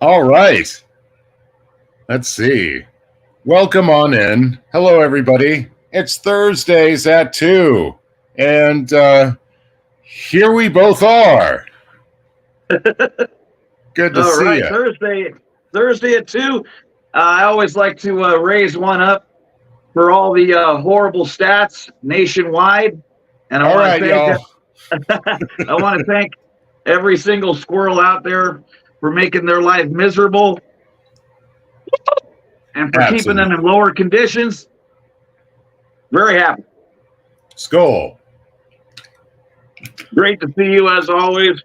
All right. Let's see. Welcome on in. Hello, everybody. It's Thursdays at 2. And here we both are. Good to All see right, you. Thursday at 2. I always like to raise one up for all the horrible stats nationwide. And I All want right, to thank I want to thank every single squirrel out there for making their life miserable and for keeping them in lower conditions. Very happy. Skull. Great to see you as always.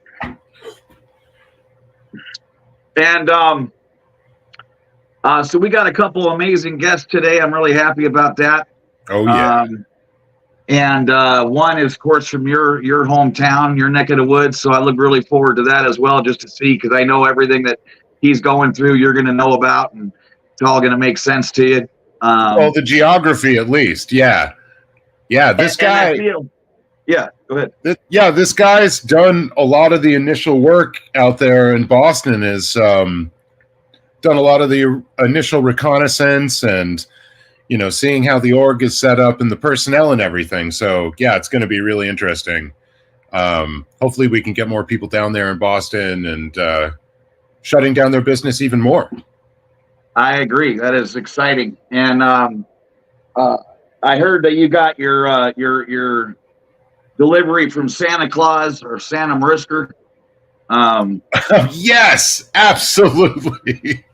And so we got a couple amazing guests today. I'm really happy about that. Oh, yeah. And one is, of course, from your hometown, your neck of the woods. So I look really forward to that as well, just to see, because I know everything that he's going through, you're going to know about, and it's all going to make sense to you. Well, the geography, at least. Yeah. Yeah, this guy. Yeah, go ahead. This guy's done a lot of the initial work out there in Boston, has done a lot of the initial reconnaissance and, seeing how the org is set up and the personnel and everything. So, yeah, it's going to be really interesting. Hopefully we can get more people down there in Boston and shutting down their business even more. I agree. That is exciting. And I heard that you got your delivery from Santa Claus or Santa Mariska. Yes, absolutely.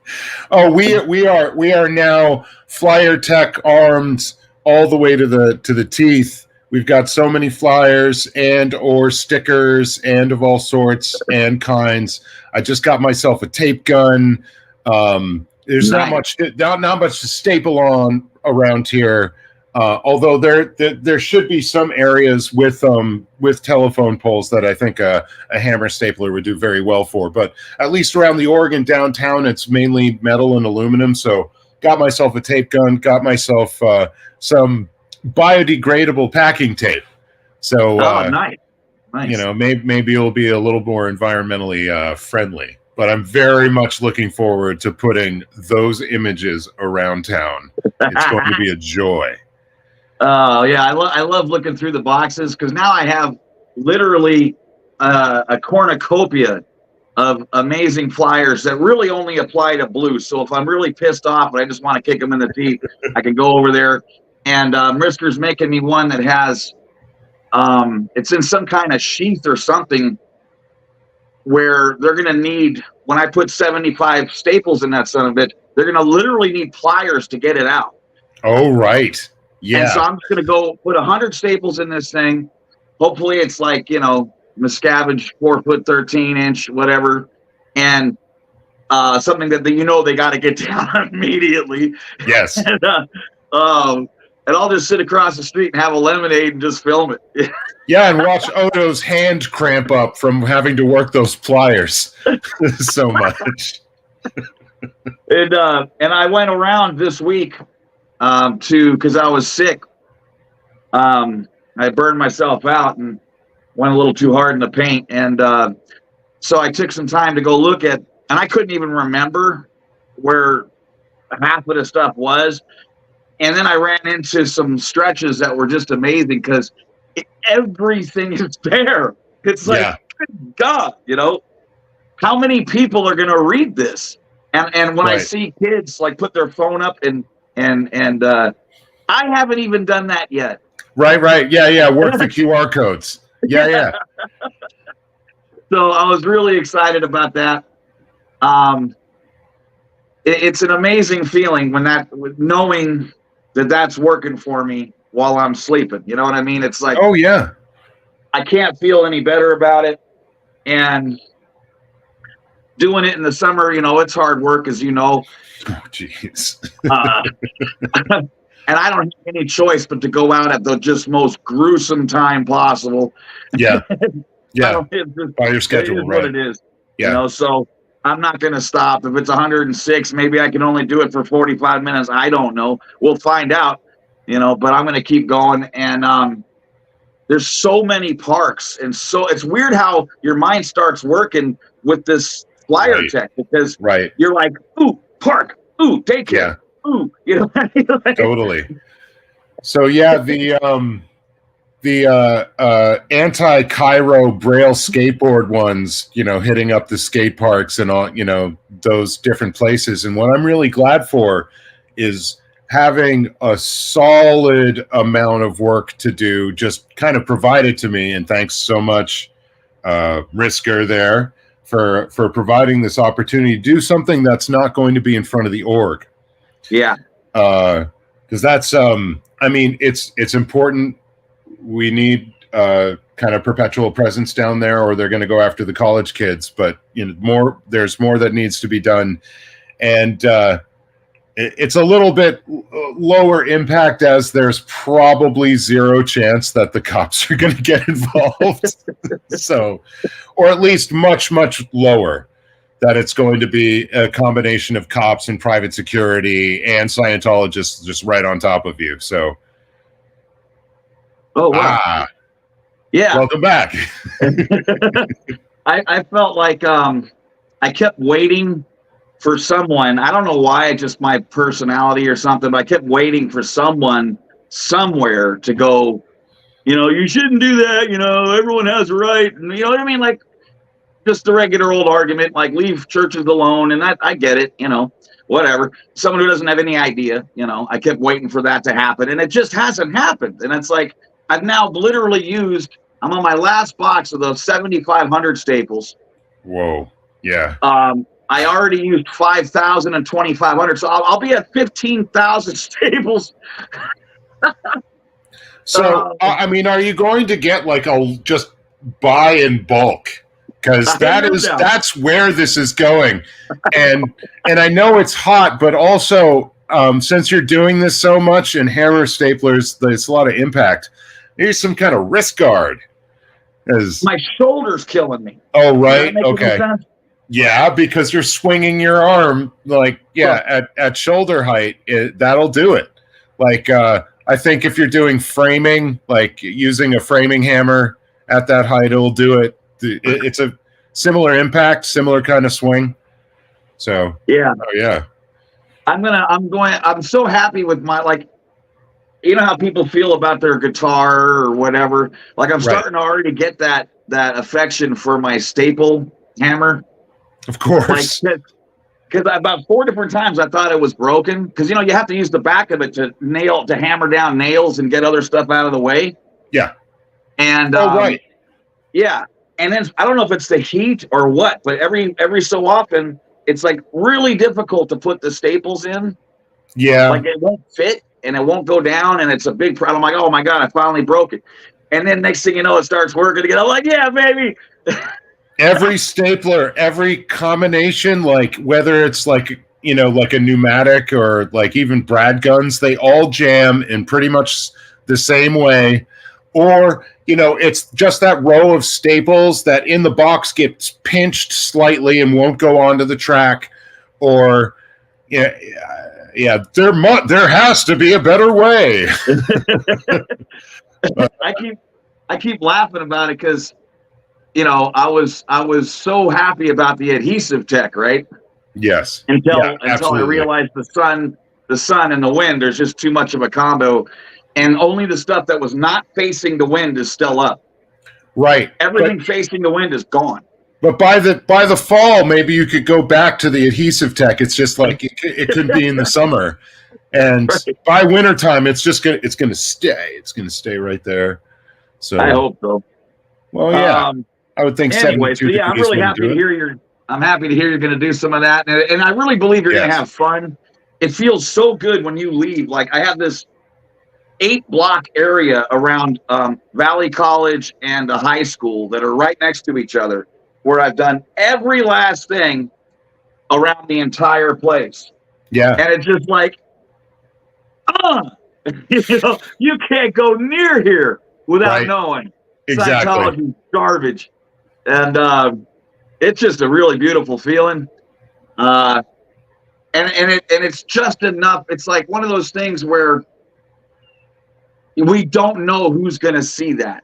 Oh, we are now flyer tech armed all the way to the teeth. We've got so many flyers and or stickers and of all sorts and kinds. I just got myself a tape gun. There's Nice. not much to staple on around here. Although there should be some areas with telephone poles that I think a hammer stapler would do very well for. But at least around the Oregon downtown, it's mainly metal and aluminum. So got myself a tape gun, got myself some biodegradable packing tape. So nice. Maybe it'll be a little more environmentally friendly. But I'm very much looking forward to putting those images around town. It's going to be a joy. Oh, yeah. I love looking through the boxes, because now I have literally a cornucopia of amazing flyers that really only apply to blue. So if I'm really pissed off and I just want to kick them in the teeth, I can go over there. And Risker's making me one that has, it's in some kind of sheath or something, where they're going to need, when I put 75 staples in that son of a bitch, they're going to literally need pliers to get it out. Oh, right. Yeah. And so I'm just going to go put 100 staples in this thing. Hopefully it's like, Miscavige 4'13", whatever. And something that they got to get down immediately. Yes. And I'll just sit across the street and have a lemonade and just film it. Yeah, and watch Odo's hand cramp up from having to work those pliers so much. And I went around this week because I was sick. I burned myself out and went a little too hard in the paint. And so I took some time to go look at, and I couldn't even remember where half of the stuff was. And then I ran into some stretches that were just amazing, because everything is there. It's like, good God, how many people are going to read this? And when I see kids like put their phone up and I haven't even done that yet. Right. Yeah. Work the QR codes. Yeah. So I was really excited about that. It's an amazing feeling knowing that that's working for me while I'm sleeping. You know what I mean? It's like, oh yeah, I can't feel any better about it. And doing it in the summer, it's hard work, as you know. Oh, jeez. And I don't have any choice but to go out at the just most gruesome time possible. Yeah. Yeah. By your schedule, right? What it is. Yeah. So I'm not going to stop. If it's 106, maybe I can only do it for 45 minutes. I don't know. We'll find out, but I'm going to keep going. And there's so many parks. And so it's weird how your mind starts working with this flyer Right. tech, because Right. you're like, ooh, park, ooh, daycare, ooh, you know. Totally. So yeah, the anti-Cairo Braille skateboard ones, hitting up the skate parks and all, those different places. And what I'm really glad for is having a solid amount of work to do just kind of provided to me. And thanks so much, Risker there, for providing this opportunity to do something that's not going to be in front of the org. Yeah. Because that's it's important. We need kind of perpetual presence down there, or they're going to go after the college kids. But there's more that needs to be done, and it's a little bit lower impact, as there's probably zero chance that the cops are going to get involved. So, or at least much lower, that it's going to be a combination of cops and private security and Scientologists just right on top of you. So, oh wow, yeah, welcome back. I felt like I kept waiting for someone. I don't know why, just my personality or something, but I kept waiting for someone somewhere to go, you shouldn't do that, everyone has a right, and you know what I mean, like just the regular old argument, like leave churches alone. And that, I get it, whatever. Someone who doesn't have any idea, I kept waiting for that to happen, and it just hasn't happened. And it's like, I've now literally used, I'm on my last box of those 7,500 staples. Whoa. Yeah. I already used 5,000 and 2,500. So I'll be at 15,000 staples. So, are you going to get like just buy in bulk? Because that's where this is going. And I know it's hot, but also since you're doing this so much and hammer staplers, there's a lot of impact. Here's some kind of wrist guard. My shoulder's killing me. Oh, right. Okay. Yeah, because you're swinging your arm at shoulder height. That'll do it. Like I think if you're doing framing, like using a framing hammer at that height, it'll do it. It's a similar impact, similar kind of swing. So yeah. Oh yeah. I'm so happy with my, like, how people feel about their guitar or whatever. Like I'm starting to already get that affection for my staple hammer. Of course. Because about 4 different times I thought it was broken. Because you have to use the back of it to hammer down nails and get other stuff out of the way. Yeah. And right. Yeah. And then I don't know if it's the heat or what, but every so often it's like really difficult to put the staples in. Yeah. Like it won't fit and it won't go down, and it's a big problem. I'm like, oh my God, I finally broke it. And then next thing you know, it starts working again. I'm like, yeah, baby. Every stapler, every combination, like whether it's like a pneumatic or like even brad guns, they all jam in pretty much the same way. Or it's just that row of staples that in the box gets pinched slightly and won't go onto the track. Or there has to be a better way. I keep laughing about it because I was so happy about the adhesive tech, right? Yes. Until I realized the sun and the wind, there's just too much of a combo, and only the stuff that was not facing the wind is still up. Right. Everything facing the wind is gone. But by the fall, maybe you could go back to the adhesive tech. It's just like it could be in the summer, and by wintertime, it's gonna stay. It's gonna stay right there. So I hope so. Well, yeah, I would think. Anyway, so yeah, I'm really happy to hear I'm happy to hear you're going to do some of that, and I really believe you're going to have fun. It feels so good when you leave. Like I have this 8-block area around Valley College and the high school that are right next to each other, where I've done every last thing around the entire place. Yeah. And it's just like, you can't go near here without knowing. Exactly. Scientology is garbage. And it's just a really beautiful feeling. And it's just enough. It's like one of those things where we don't know who's going to see that.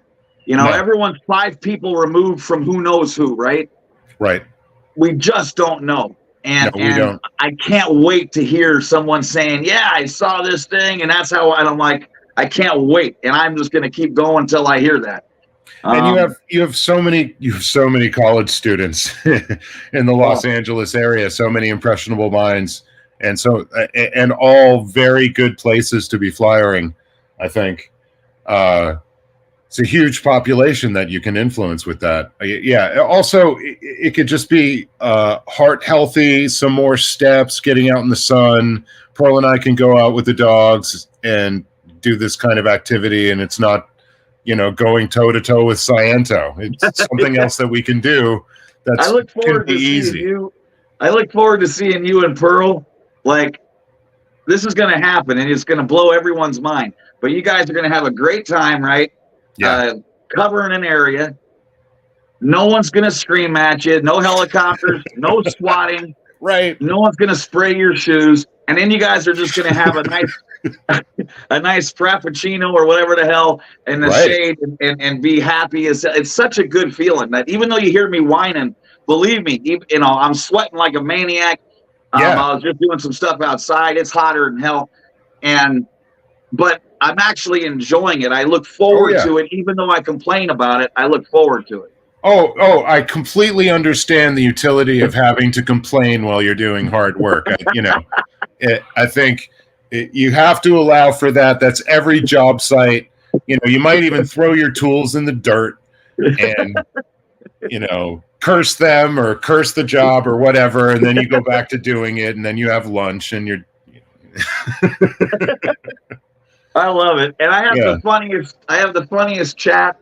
Everyone's 5 people removed from who knows who, right? Right. we just don't know. No, we And don't. I can't wait to hear someone saying, yeah, I saw this thing, and that's how. And I'm like, I can't wait, and I'm just going to keep going until I hear that. And you have so many college students in the Los Angeles area, so many impressionable minds, and and all very good places to be flyering. I think it's a huge population that you can influence with that. Yeah. Also, it could just be heart healthy, some more steps, getting out in the sun. Pearl and I can go out with the dogs and do this kind of activity, and it's not, going toe to toe with Sciento. It's something else that we can do. That's I look forward to seeing you. I look forward to seeing you and Pearl. Like, this is going to happen, and it's going to blow everyone's mind. But you guys are going to have a great time, right? Yeah. Covering an area. No one's going to scream at you. No helicopters. No swatting. Right. No one's going to spray your shoes. And then you guys are just going to have a nice frappuccino or whatever the hell in the shade and be happy. It's such a good feeling that even though you hear me whining, believe me, I'm sweating like a maniac. I was just doing some stuff outside. It's hotter than hell. But I'm actually enjoying it. I look forward to it. Even though I complain about it, I look forward to it. I completely understand the utility of having to complain while you're doing hard work. I think you have to allow for that. That's every job site. You might even throw your tools in the dirt and, curse them or curse the job or whatever. And then you go back to doing it, and then you have lunch and you're. I love it. And I have the funniest chat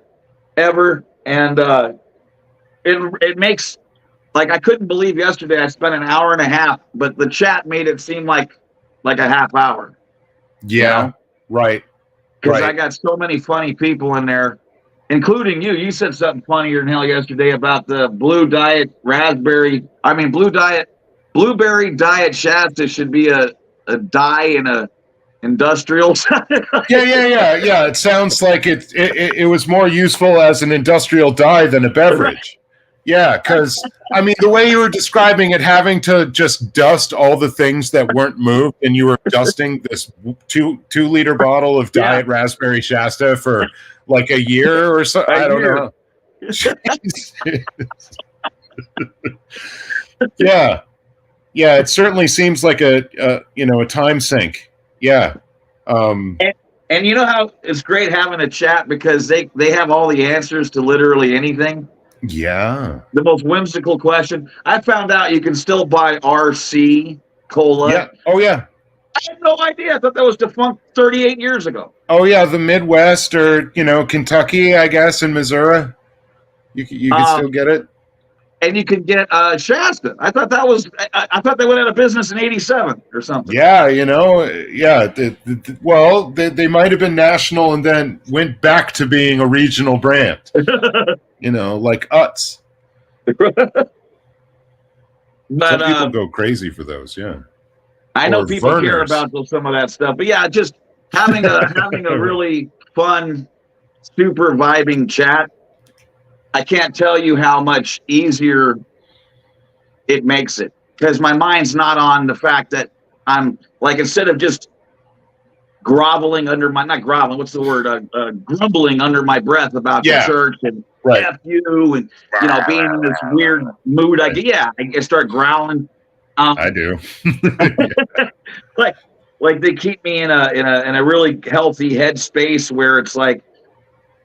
ever. And it makes, like, I couldn't believe yesterday I spent an hour and a half, but the chat made it seem like a half hour. Yeah, right. Because I got so many funny people in there, including you. You said something funnier than hell yesterday about the blueberry diet Shasta should be a dye in a industrial. Yeah. It sounds like it was more useful as an industrial dye than a beverage. Yeah, because the way you were describing it, having to just dust all the things that weren't moved, and you were dusting this 2-liter bottle of Diet Raspberry Shasta for like a year or so. I don't know. Yeah. It certainly seems like a time sink. Yeah. And you know how it's great having a chat because they have all the answers to literally anything. Yeah. The most whimsical question. I found out you can still buy RC cola. Yeah. Oh, yeah. I had no idea. I thought that was defunct 38 years ago. Oh, yeah. The Midwest or, Kentucky, I guess, and Missouri. You can still get it. And you can get Shasta. I thought they went out of business in 87 or something. Yeah, well, they might have been national and then went back to being a regional brand. Like Utz. But some people go crazy for those, yeah. I know people care about some of that stuff, but yeah, just having a really fun, super vibing chat. I can't tell you how much easier it makes it because my mind's not on the fact that I'm like, instead of just grumbling under my breath about the church and F you and, being in this weird mood. I start growling. I do. like they keep me in a really healthy headspace where it's like,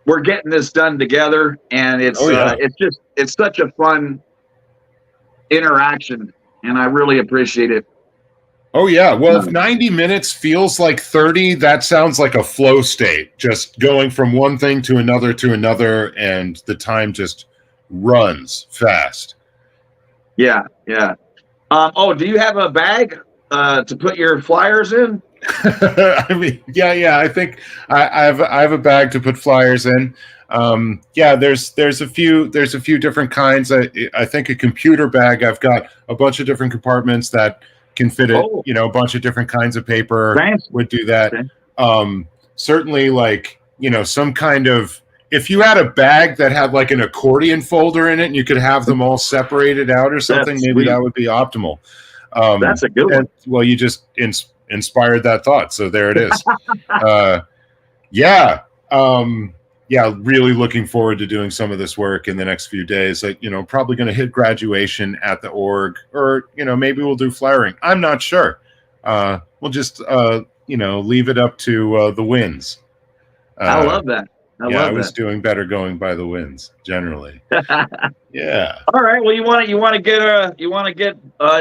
we're getting this done together, and it's such a fun interaction, and I really appreciate it. Oh yeah, well, if 90 minutes feels like 30, that sounds like a flow state, just going from one thing to another, and the time just runs fast. Yeah. Do you have a bag to put your flyers in? I think I have a bag to put flyers in. There's a few different kinds. I think a computer bag. I've got a bunch of different compartments that can fit it. A bunch of different kinds of paper would do that. Certainly, like some kind of if you had a bag that had like an accordion folder in it and you could have them all separated out or something, maybe sweet. that would be optimal. That's a good one. Well, you just inspired that thought, so there it is. Yeah. Yeah, really looking forward to doing some of this work in the next few days. Like, probably going to hit graduation at the org, or maybe we'll do flowering. I'm not sure. We'll just leave it up to the winds. I love that. I was doing better going by the winds generally. Yeah. All right. Well, you want to get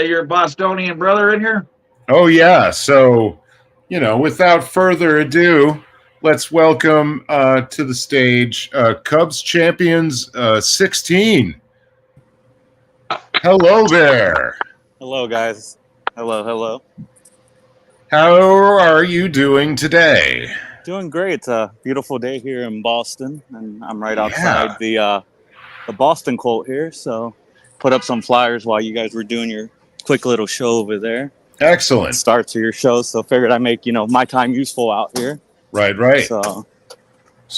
your Bostonian brother in here? Oh yeah. So, without further ado, let's welcome to the stage Cubs champions 16. Hello there. Hello, guys. Hello. How are you doing today? Doing great. It's a beautiful day here in Boston, and I'm right outside the Boston Colt here. So, put up some flyers while you guys were doing your quick little show over there. Excellent. Start to your show, so figured I'd make my time useful out here. Right. So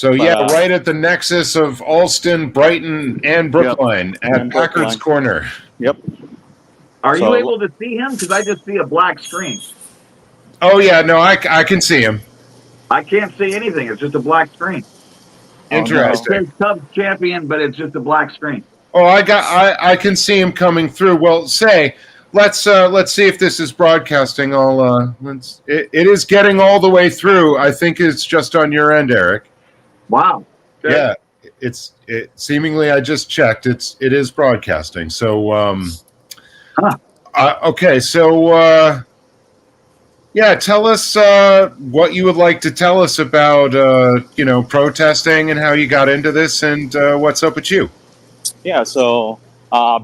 But, right at the nexus of Alston, Brighton, and Brookline at Packard's Corner. Yep. Are you able to see him? Because I just see a black screen. Oh yeah, no, I can see him. I can't see anything. It's just a black screen. Interesting. It says Cubs champion, but it's just a black screen. Oh, I can see him coming through. Well, let's see if this is broadcasting. It is getting all the way through. I think it's just on your end, Eric. Wow. Yeah, it seemingly, I just checked. It is broadcasting. So okay, so tell us what you would like to tell us about protesting and how you got into this, and what's up with you. Yeah, so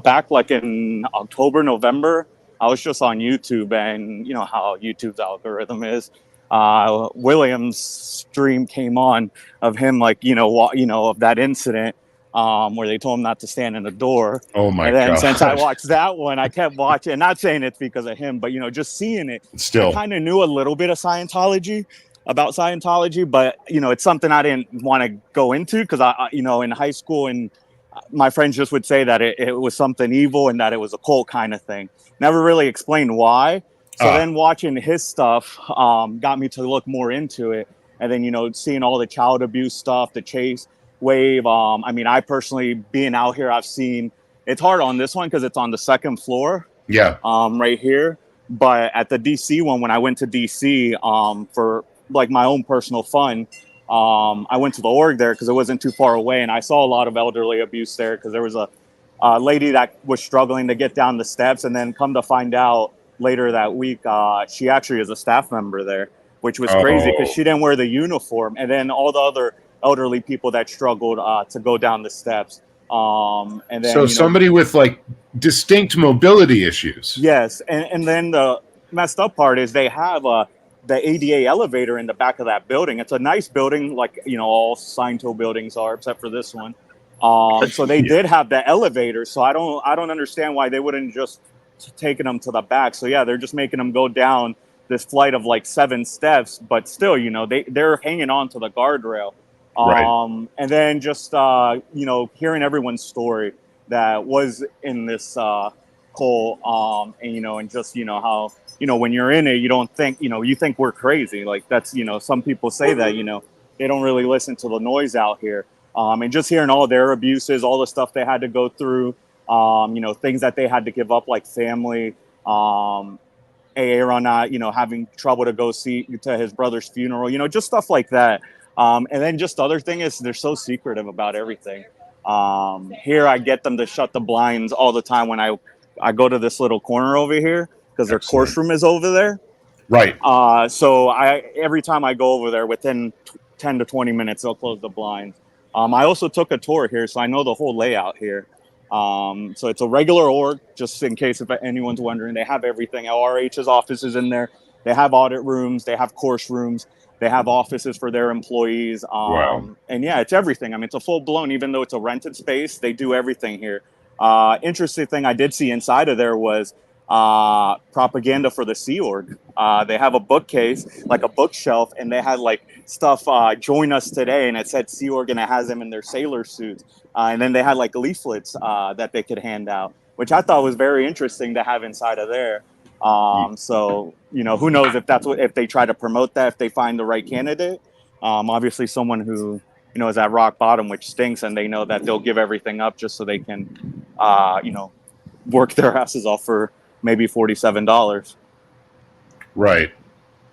back like in October, November, I was just on YouTube, and you know how YouTube's algorithm is. William's stream came on of him, like of that incident where they told him not to stand in the door. Oh my god! And then God. Since I watched that one, I kept watching. Not saying it's because of him, but just seeing it. Still, I kind of knew a little bit of about Scientology, but it's something I didn't want to go into because I in high school and my friends just would say that it was something evil and that it was a cult kind of thing. Never really explained why. So then watching his stuff got me to look more into it. And then, seeing all the child abuse stuff, the chase wave. I personally, being out here, I've seen, it's hard on this one because it's on the second floor. Yeah. Right here. But at the DC one, when I went to DC for like my own personal fun, I went to the org there because it wasn't too far away. And I saw a lot of elderly abuse there because there was a lady that was struggling to get down the steps. And then come to find out later that week, she actually is a staff member there, which was crazy because she didn't wear the uniform. And then all the other elderly people that struggled to go down the steps. And then, so somebody with like distinct mobility issues. Yes. And then the messed up part is they have the ADA elevator in the back of that building. It's a nice building, like, all Scientology buildings are, except for this one. So they did have the elevator. So I don't understand why they wouldn't just taken them to the back. So yeah, they're just making them go down this flight of like 7 steps, but still, they're hanging on to the guardrail. Right. And then just, hearing everyone's story that was in this cult, and just, how, when you're in it, you don't think, you think we're crazy. Like that's, some people say that, they don't really listen to the noise out here. And just hearing all their abuses, all the stuff they had to go through, things that they had to give up, like family, AA run out, having trouble to go see to his brother's funeral, just stuff like that. And then just the other thing is they're so secretive about everything. Here I get them to shut the blinds all the time when I go to this little corner over here because their course room is over there. Right. So every time I go over there, within 10 to 20 minutes, they'll close the blinds. I also took a tour here, so I know the whole layout here. So it's a regular org, just in case if anyone's wondering. They have everything. LRH's office is in there. They have audit rooms. They have course rooms. They have offices for their employees. Wow. And yeah, it's everything. It's a full blown, even though it's a rented space, they do everything here. Interesting thing I did see inside of there was propaganda for the Sea Org. They have a bookcase, like a bookshelf, and they had like stuff, join us today, and it said Sea Org, and it has them in their sailor suits. And then they had like leaflets that they could hand out, which I thought was very interesting to have inside of there. So, you know, who knows if that's what, if they try to promote that, if they find the right candidate. Obviously someone who, you know, is at rock bottom, which stinks, and they know that they'll give everything up just so they can, you know, work their asses off for maybe $47. Right.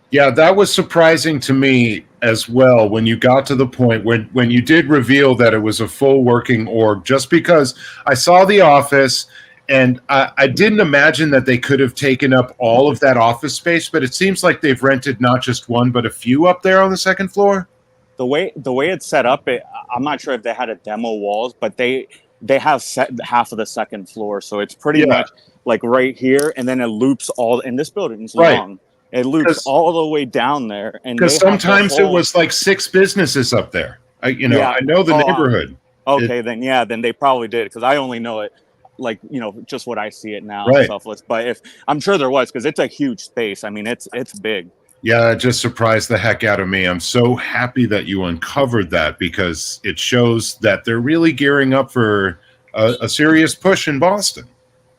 Yeah, that was surprising to me as well when you got to the point when you did reveal that it was a full working org, just because I saw the office and I didn't imagine that they could have taken up all of that office space, but it seems like they've rented not just one, but a few up there on the second floor. The way it's set up, I'm not sure if they had a demo walls, but they have set half of the second floor, so it's pretty much like right here, and then it loops all. And this building is long; it loops all the way down there. And because sometimes it was like 6 businesses up there. I know the neighborhood. Okay, then they probably did, because I only know it like, you know, just what I see it now, Selflesss. But if I'm sure there was, because it's a huge space. I mean, it's big. Yeah, it just surprised the heck out of me. I'm so happy that you uncovered that, because it shows that they're really gearing up for a serious push in Boston.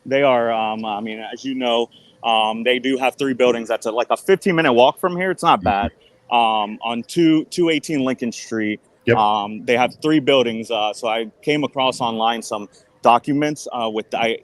They are. I mean, as you know, they do have 3 buildings. That's like a 15-minute walk from here. It's not bad. On 218 Lincoln Street, they have 3 buildings. So I came across online some documents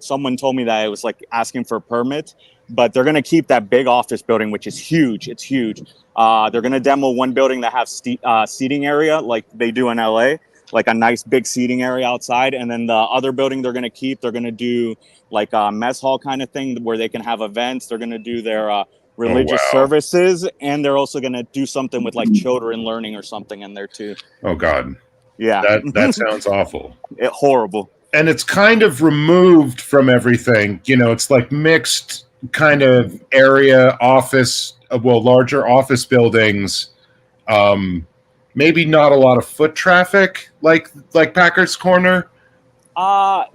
someone told me that it was like asking for permits, but they're going to keep that big office building, which is huge. It's huge. They're going to demo one building that has seating area like they do in LA, like a nice big seating area outside. And then the other building they're going to keep, they're going to do like a mess hall kind of thing where they can have events. They're going to do their religious services, and they're also going to do something with like children learning or something in there too. Oh God. Yeah. That sounds awful. Horrible. And it's kind of removed from everything. You know, it's like mixed kind of area office, larger office buildings. Maybe not a lot of foot traffic like Packard's Corner.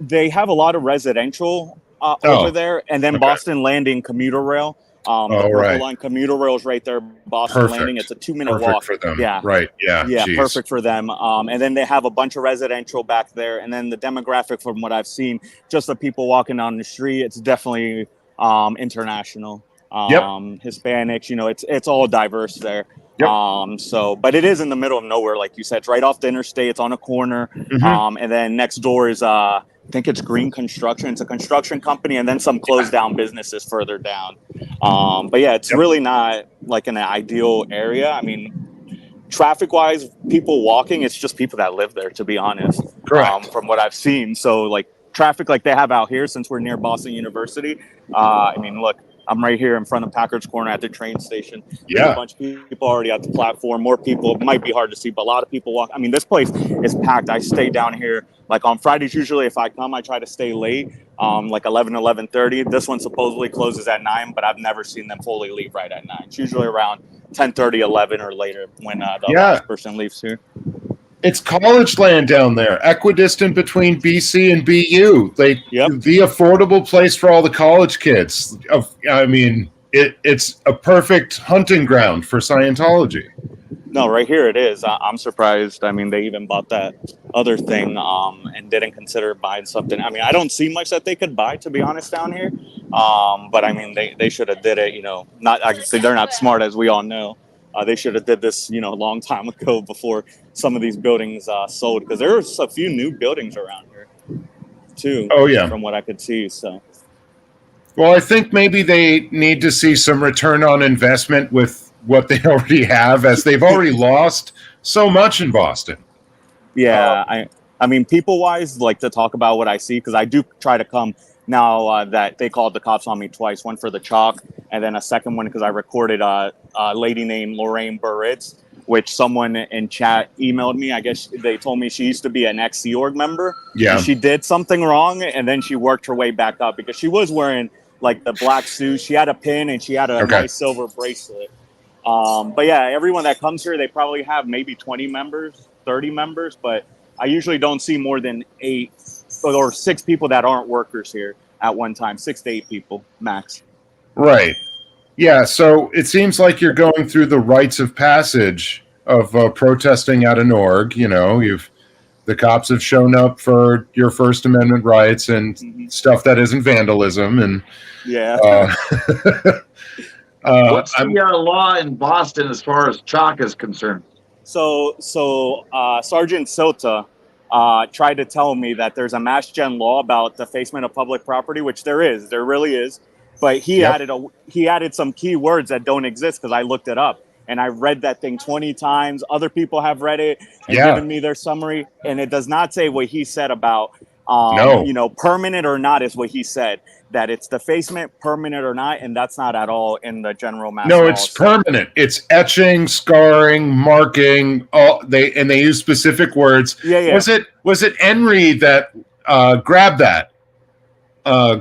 They have a lot of residential over there, and then Boston Landing commuter rail. The Purple Line commuter rail is right there, Boston Landing. It's a 2-minute walk for them. Yeah, right. Yeah, Jeez. Perfect for them. And then they have a bunch of residential back there. And then the demographic, from what I've seen, just the people walking down the street, it's definitely international. Hispanics. You know, it's all diverse there. But it is in the middle of nowhere, like you said. It's right off the interstate. It's on a corner. And then next door is I think it's Green Construction. It's a construction company, and then some closed down businesses further down. But yeah, it's really not like an ideal area. I mean, traffic wise, people walking, it's just people that live there, to be honest. Correct. From what I've seen. So like traffic like they have out here, since we're near Boston University. I mean, look, I'm right here in front of Packard's Corner at the train station. There's a bunch of people already at the platform. More people. It might be hard to see, but a lot of people walk. I mean, this place is packed. I stay down here. Like on Fridays, usually if I come, I try to stay late, like 11, 11:30. This one supposedly closes at 9, but I've never seen them fully leave right at 9. It's usually around 10:30, 11 or later when the last person leaves here. It's college land down there, equidistant between BC and BU. The affordable place for all the college kids. I mean, it's a perfect hunting ground for Scientology. No, right here it is. I'm surprised. I mean, they even bought that other thing and didn't consider buying something. I mean, I don't see much that they could buy, to be honest, down here. But I mean, they should have did it. You know, they're not smart, as we all know. They should have did this, you know, a long time ago before some of these buildings sold, because there's a few new buildings around here too. From what I could see. So, well, I think maybe they need to see some return on investment with what they already have, as they've already lost so much in Boston. Yeah, I mean, people wise, like to talk about what I see, because I do try to come now that they called the cops on me twice, one for the chalk, and then a second one because I recorded a lady named Lorraine Burritz, which someone in chat emailed me. I guess they told me she used to be an ex-Sea Org member. Yeah. And she did something wrong, and then she worked her way back up, because she was wearing like the black suit. She had a pin, and she had a nice silver bracelet. But yeah, everyone that comes here, they probably have maybe 20 members, 30 members, but I usually don't see more than 8 or 6 people that aren't workers here. at one time, 6 to 8 people max. Right. Yeah. So it seems like you're going through the rites of passage of protesting at an org. You know, the cops have shown up for your First Amendment rights and stuff that isn't vandalism. And yeah. What's the law in Boston as far as chalk is concerned? So Sergeant Sota tried to tell me that there's a Mass Gen law about defacement of public property, which there really is. But he added some key words that don't exist because I looked it up and I read that thing 20 times. Other people have read it and given me their summary, and it does not say what he said about permanent or not is what he said. That it's defacement, permanent or not, and that's not at all in the general mass law. It's permanent. It's etching, scarring, marking. They use specific words. Yeah. Was it Henry that grabbed that?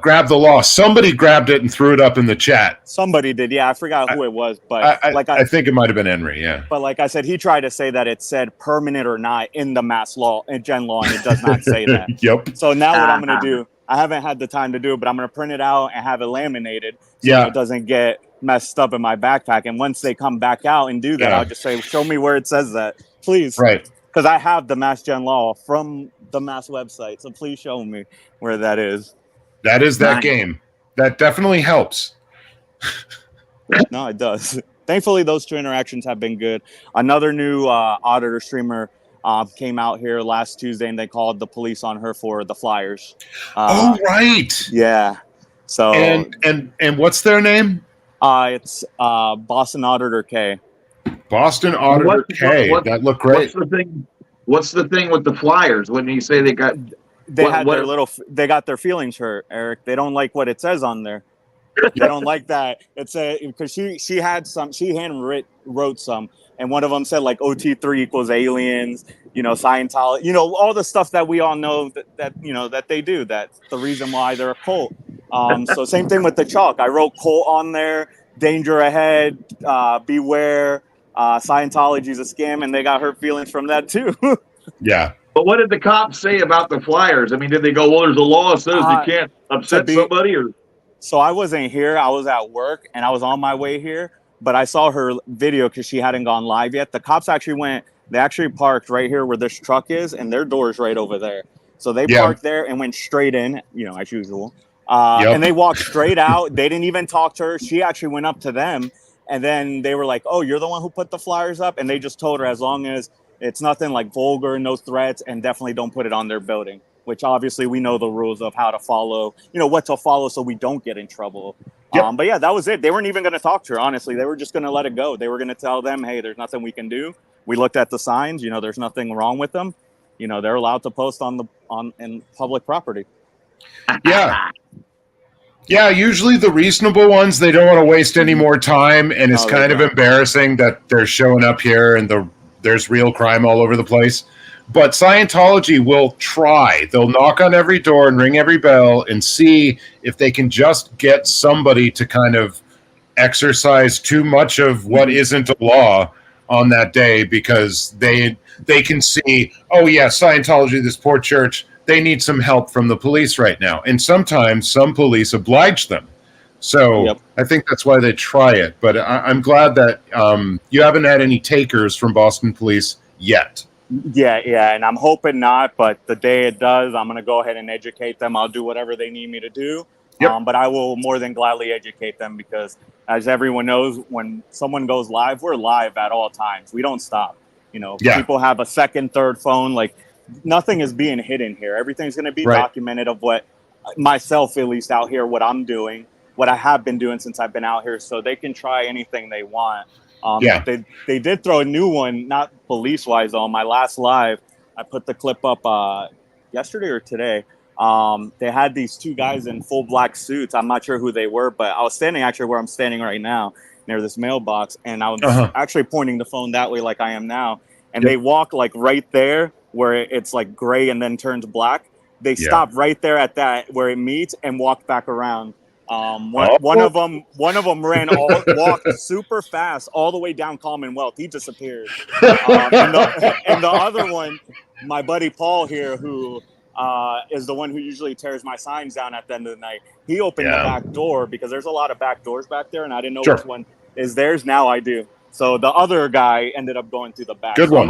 Grabbed the law. Somebody grabbed it and threw it up in the chat. Somebody did. Yeah, I forgot who it was, but I think it might have been Henry. Yeah. But like I said, he tried to say that it said permanent or not in the mass law and gen law, and it does not say that. Yep. So now what I'm going to do, I haven't had the time to do it, but I'm going to print it out and have it laminated so it doesn't get messed up in my backpack. And once they come back out and do that, I'll just say, show me where it says that, please. Right. Because I have the Mass Gen law from the Mass website. So please show me where that is. That is that game. That definitely helps. No, it does. Thankfully, those 2 interactions have been good. Another new auditor streamer came out here last Tuesday, and they called the police on her for the flyers. Right. Yeah. So and what's their name? It's Boston Auditor K. Boston Auditor K. That looked great. What's the thing with the flyers? When you say they got they got their feelings hurt, Eric. They don't like what it says on there. They don't like that. It's because she wrote some, and one of them said like OT3 equals aliens, Scientology, all the stuff that we all know that they do. That's the reason why they're a cult. So same thing with the chalk. I wrote cult on there, danger ahead, beware, Scientology is a scam, and they got hurt feelings from that too. Yeah. But what did the cops say about the flyers? I mean, did they go, well, there's a law that says you can't upset somebody? Or so I wasn't here. I was at work, and I was on my way here. But I saw her video because she hadn't gone live yet. The cops actually parked right here where this truck is, and their door's right over there. So they parked there and went straight in, as usual. And they walked straight out. They didn't even talk to her. She actually went up to them, and then they were like, oh, you're the one who put the flyers up? And they just told her as long as it's nothing like vulgar, no threats, and definitely don't put it on their building, which obviously we know the rules of how to follow, what to follow so we don't get in trouble. Yep. But yeah, that was it. They weren't even going to talk to her, honestly. They were just going to let it go. They were going to tell them, hey, there's nothing we can do. We looked at the signs, there's nothing wrong with them. They're allowed to post in public property. Yeah. Yeah, usually the reasonable ones, they don't want to waste any more time, and it's kind of embarrassing that they're showing up here and there's real crime all over the place. But Scientology will try. They'll knock on every door and ring every bell and see if they can just get somebody to kind of exercise too much of what isn't a law on that day, because they can see, oh yeah, Scientology, this poor church, they need some help from the police right now. And sometimes some police oblige them. So I think that's why they try it. But I'm glad that you haven't had any takers from Boston police yet. Yeah, and I'm hoping not. But the day it does, I'm going to go ahead and educate them. I'll do whatever they need me to do. But I will more than gladly educate them, because as everyone knows, when someone goes live, we're live at all times. We don't stop. People have a second, third phone. Like, nothing is being hidden here. Everything's going to be documented of what myself, at least out here, what I'm doing, what I have been doing since I've been out here, so they can try anything they want. They did throw a new one, not police wise on my last live. I put the clip up yesterday or today. They had these 2 guys in full black suits. I'm not sure who they were, but I was standing actually where I'm standing right now near this mailbox, and I was actually pointing the phone that way like I am now. And they walk like right there where it's like gray and then turns black. They stop right there at that where it meets and walk back around. One of them walked super fast all the way down Commonwealth. He disappeared. And the other one, my buddy Paul here, who is the one who usually tears my signs down at the end of the night. He opened the back door because there's a lot of back doors back there, and I didn't know which one is theirs. Now I do. So the other guy ended up going through the back. Good one.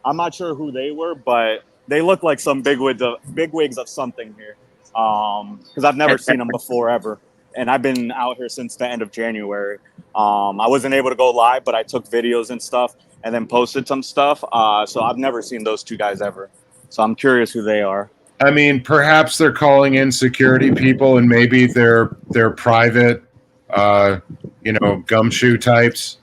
I'm not sure who they were, but they look like some bigwigs of something here. Because I've never seen them before ever, and I've been out here since the end of January. I wasn't able to go live, but I took videos and stuff, and then posted some stuff. So I've never seen those two guys ever. So I'm curious who they are. I mean, perhaps they're calling in security people, and maybe they're private, gumshoe types.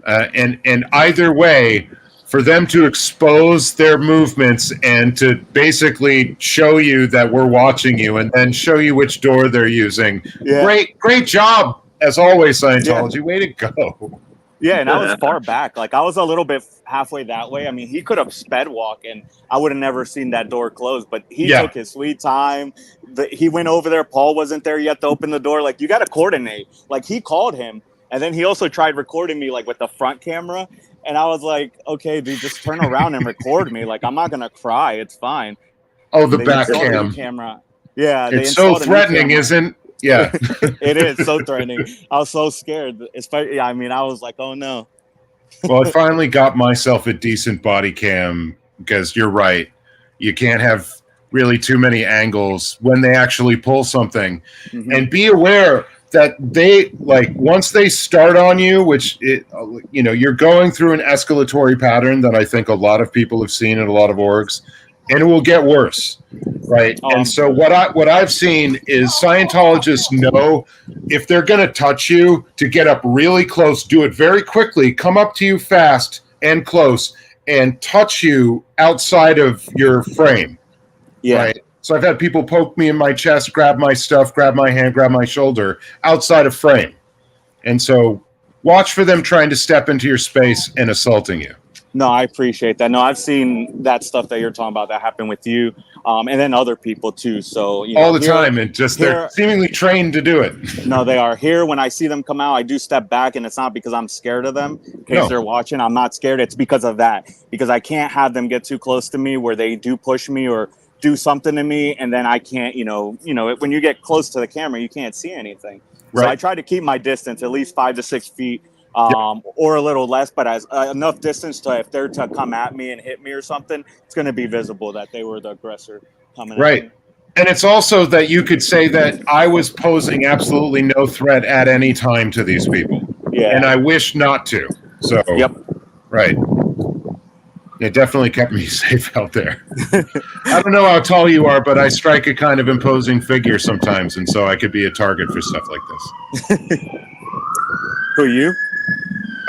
And either way, for them to expose their movements and to basically show you that we're watching you, and then show you which door they're using. Yeah. Great job as always, Scientology. Yeah. Way to go. Yeah, and I was far back. Like, I was a little bit halfway that way. I mean, he could have sped walk, and I would have never seen that door close. But he took his sweet time. He went over there. Paul wasn't there yet to open the door. Like, you got to coordinate. Like, he called him, and then he also tried recording me, like, with the front camera. And I was like, okay, dude, just turn around and record me. Like, I'm not going to cry. It's fine. Oh, the back camera. Yeah. It's so threatening, isn't Yeah. It is so threatening. I was so scared. Especially, I mean, I was like, oh no. Well, I finally got myself a decent body cam, because you're right. You can't have really too many angles when they actually pull something. Mm-hmm. And be aware that they, like, once they start on you, which you're going through an escalatory pattern that I think a lot of people have seen in a lot of orgs, and it will get worse, right? And so what I've seen is Scientologists know if they're going to touch you, to get up really close, do it very quickly, come up to you fast and close, and touch you outside of your frame. Yeah. Right? So I've had people poke me in my chest, grab my stuff, grab my hand, grab my shoulder, outside of frame. And so watch for them trying to step into your space and assaulting you. No, I appreciate that. No, I've seen that stuff that you're talking about that happened with you, and then other people too. So all the time, and just they're seemingly trained to do it. No, they are. Here, when I see them come out, I do step back, and it's not because I'm scared of them. In case they're watching, I'm not scared. It's because of that. Because I can't have them get too close to me where they do push me or do something to me, and then I can't. When you get close to the camera, you can't see anything. Right. So I try to keep my distance at least 5 to 6 feet. Or a little less, but as enough distance to, if they're to come at me and hit me or something, it's going to be visible that they were the aggressor coming at me. And it's also that you could say that I was posing absolutely no threat at any time to these people. Yeah. And I wish not to. So, right. It definitely kept me safe out there. I don't know how tall you are, but I strike a kind of imposing figure sometimes, and so I could be a target for stuff like this. Who, you?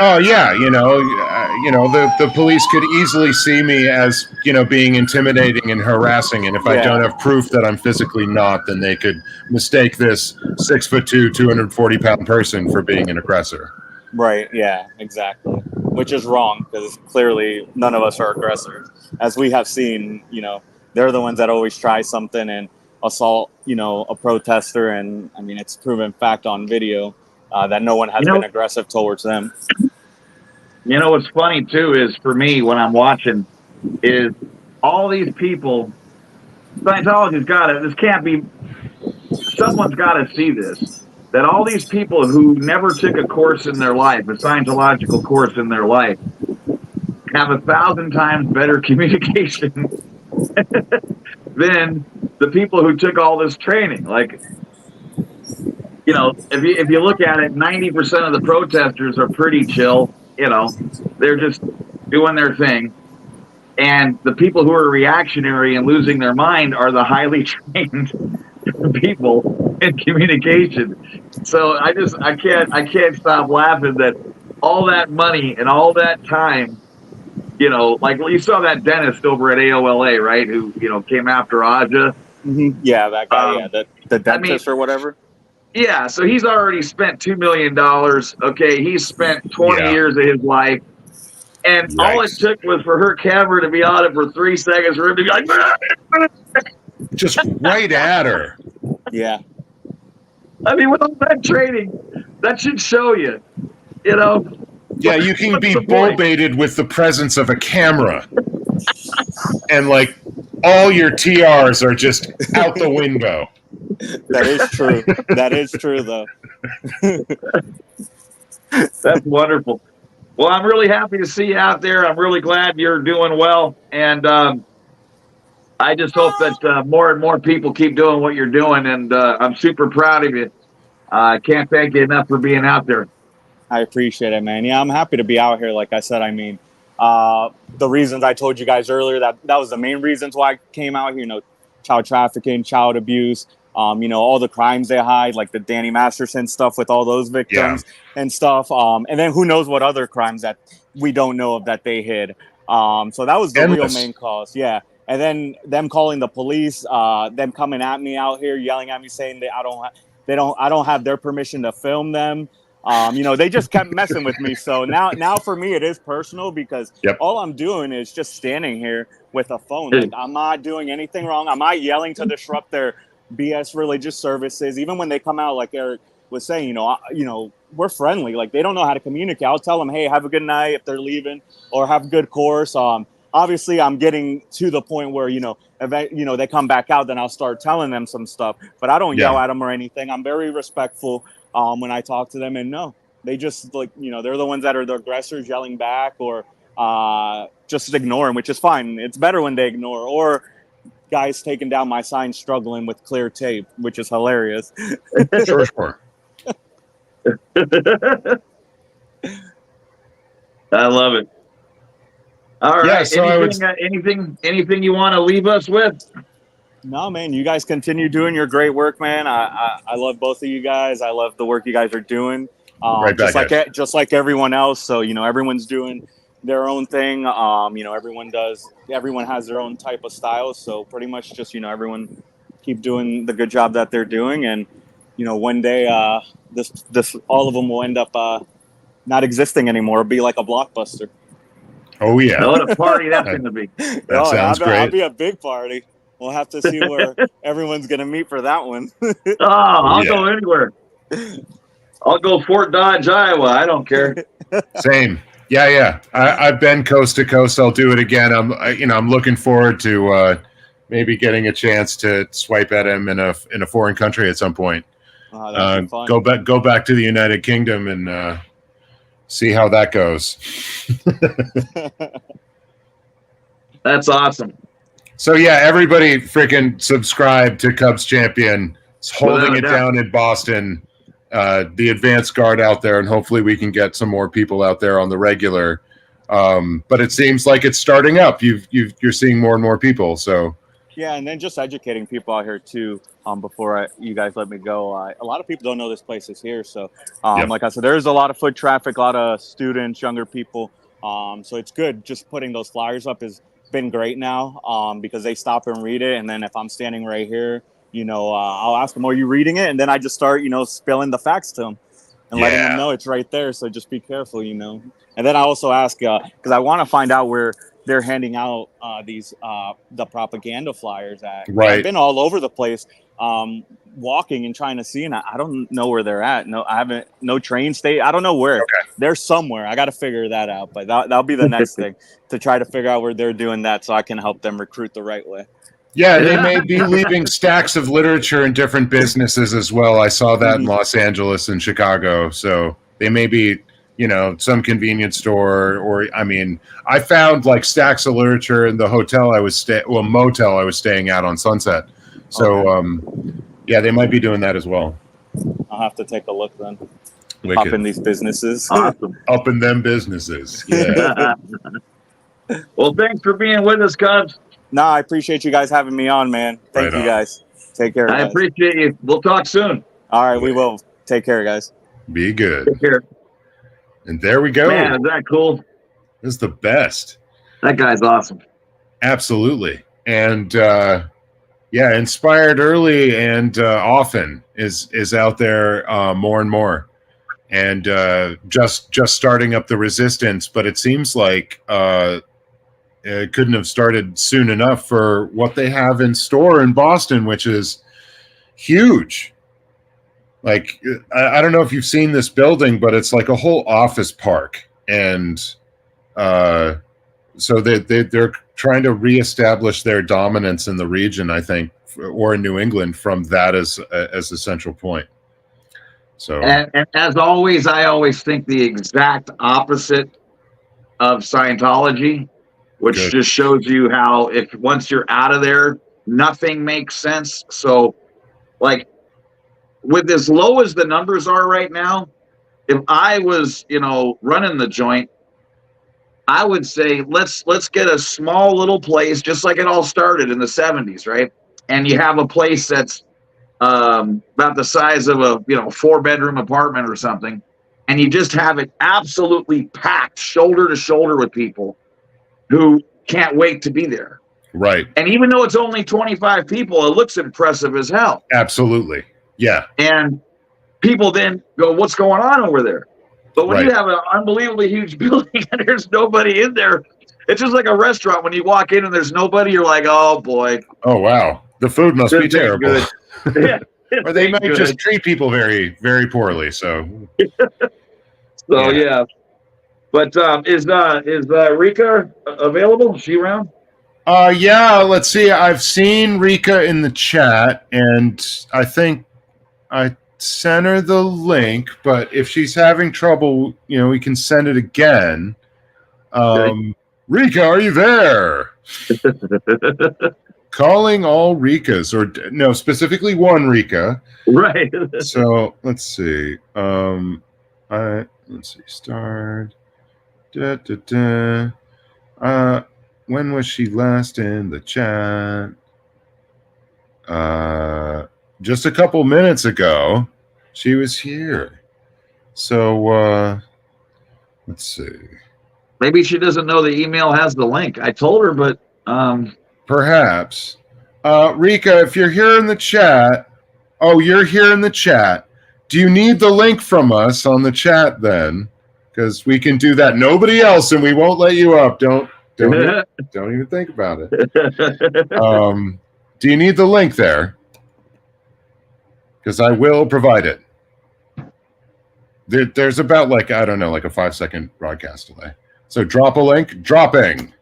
Oh yeah, the police could easily see me as, being intimidating and harassing, and if I don't have proof that I'm physically not, then they could mistake this 6'2", 240-pound person for being an aggressor. Right. Yeah. Exactly. Which is wrong, because clearly none of us are aggressors, as we have seen. They're the ones that always try something and assault, a protester, and I mean, it's proven fact on video. That no one has been aggressive towards them. What's funny too is, for me, when I'm watching, is all these people. Scientology's got it. This can't be. Someone's got to see this. That all these people who never took a course in their life, a Scientological course in their life, have 1,000 times better communication than the people who took all this training. Like, if you look at it, 90% of the protesters are pretty chill. They're just doing their thing. And the people who are reactionary and losing their mind are the highly trained people in communication. So I can't stop laughing that all that money and all that time, like you saw that dentist over at AOLA, right? Who, came after Aja. Mm-hmm. Yeah, that guy, the dentist or whatever. Yeah, so he's already spent $2 million. Okay, he's spent 20 years of his life, and all it took was for her camera to be on it for 3 seconds for him to be like, just right at her. Yeah. I mean, with all that training, that should show you, Yeah, you can be bull baited with the presence of a camera, and like all your TRs are just out the window. That is true. That is true, though. That's wonderful. Well, I'm really happy to see you out there. I'm really glad you're doing well. And I just hope that more and more people keep doing what you're doing. And I'm super proud of you. I can't thank you enough for being out there. I appreciate it, man. Yeah, I'm happy to be out here. Like I said, I mean, the reasons I told you guys earlier, that was the main reasons why I came out here, child trafficking, child abuse, all the crimes they hide, like the Danny Masterson stuff with all those victims and stuff. And then who knows what other crimes that we don't know of that they hid. So that was the real main cause. Yeah. And then them calling the police, them coming at me out here, yelling at me, saying that I don't have their permission to film them. They just kept messing with me. So now for me, it is personal because all I'm doing is just standing here with a phone. Like, I'm not doing anything wrong. I'm not yelling to disrupt their BS religious services. Even when they come out, like Eric was saying, we're friendly. Like, they don't know how to communicate. I'll tell them, hey, have a good night if they're leaving, or have a good course. Obviously, I'm getting to the point where, they come back out, then I'll start telling them some stuff. But I don't yell at them or anything. I'm very respectful when I talk to them. And no, they just, they're the ones that are the aggressors yelling back, or just ignoring, which is fine. It's better when they ignore. Or guys taking down my sign struggling with clear tape, which is hilarious. Sure. I love it. All right. So anything you want to leave us with? No, man, you guys continue doing your great work, man. I love both of you guys. I love the work you guys are doing. Just like everyone else. So, everyone's doing their own thing. Everyone has their own type of style. So pretty much just, everyone keep doing the good job that they're doing. And, one day this all of them will end up not existing anymore. It'll be like a Blockbuster. Oh, yeah. What a party that's going to be. That sounds great. That'll be a big party. We'll have to see where everyone's going to meet for that one. I'll go anywhere. I'll go Fort Dodge, Iowa. I don't care. Same. Yeah. I've been coast to coast. I'll do it again. I'm looking forward to maybe getting a chance to swipe at him in a foreign country at some point. Go back to the United Kingdom and see how that goes. That's awesome. So everybody freaking subscribe to Cubs Champion. It's holding it down in Boston. The advanced guard out there, and hopefully we can get some more people out there on the regular. But it seems like it's starting up. You're seeing more and more people. So and then just educating people out here too. Before you guys let me go, a lot of people don't know this place is here. So like I said, there's a lot of foot traffic, a lot of students, younger people. So it's good. Just putting those flyers up has been great now because they stop and read it. And then if I'm standing right here, I'll ask them, are you reading it? And then I just start, spilling the facts to them and letting them know it's right there. So just be careful, And then I also ask, because I want to find out where they're handing out the propaganda flyers at. Right. I've been all over the place walking and trying to see, and I don't know where they're at. No, I haven't, no train station. I don't know where. Okay. They're somewhere. I got to figure that out, but that'll be the next thing, to try to figure out where they're doing that so I can help them recruit the right way. Yeah, they may be leaving stacks of literature in different businesses as well. I saw that in Los Angeles and Chicago. So they may be, some convenience store, or I found like stacks of literature in the hotel motel I was staying at on Sunset. So they might be doing that as well. I'll have to take a look then. Wicked. Up in these businesses. Awesome. Up in them businesses. Yeah. Well, thanks for being with us, Cubs. No, I appreciate you guys having me on, man. Thank you guys. Take care, guys. I appreciate you. We'll talk soon. All right, we will. Take care, guys. Be good. Take care. And there we go. Man, is that cool? This is the best. That guy's awesome. Absolutely. And inspired early and often is out there more and more. And just starting up the resistance, but it seems like it couldn't have started soon enough for what they have in store in Boston, which is huge. Like, I don't know if you've seen this building, but it's like a whole office park. And so they're trying to reestablish their dominance in the region, I think, or in New England, from that as a central point. So, and as always, I always think the exact opposite of Scientology, which Good. just shows you how if once you're out of there, nothing makes sense. So, like, with as low as the numbers are right now, if I was, running the joint, I would say let's get a small little place, just like it all started in the 70s, right? And you have a place that's about the size of a 4-bedroom apartment or something, and you just have it absolutely packed, shoulder to shoulder with people who can't wait to be there. Right. And even though it's only 25 people, it looks impressive as hell. Absolutely. Yeah. And people then go, "What's going on over there?" But when you Right. have an unbelievably huge building and there's nobody in there, it's just like a restaurant. When you walk in and there's nobody, you're like, "Oh boy, Oh wow, the food must be this ain't terrible." good." Yeah, Or they might good. just treat people very, very poorly. So, So yeah. But is Rica available? Is she around? yeah. Let's see. I've seen Rica in the chat, and I think I sent her the link. But if she's having trouble, we can send it again. Okay. Rica, are you there? Calling all Ricas, or no, specifically one Rica. Right. So let's see. Let's see. Start. When was she last in the chat? Just a couple minutes ago, she was here. So let's see. Maybe she doesn't know the email has the link. I told her, but perhaps. Rica, if you're here in the chat, you're here in the chat. Do you need the link from us on the chat then? Because we can do that. Nobody else, and we won't let you up. Don't even think about it. Do you need the link there? Because I will provide it. There's about like a 5-second broadcast delay. So drop a link. Dropping.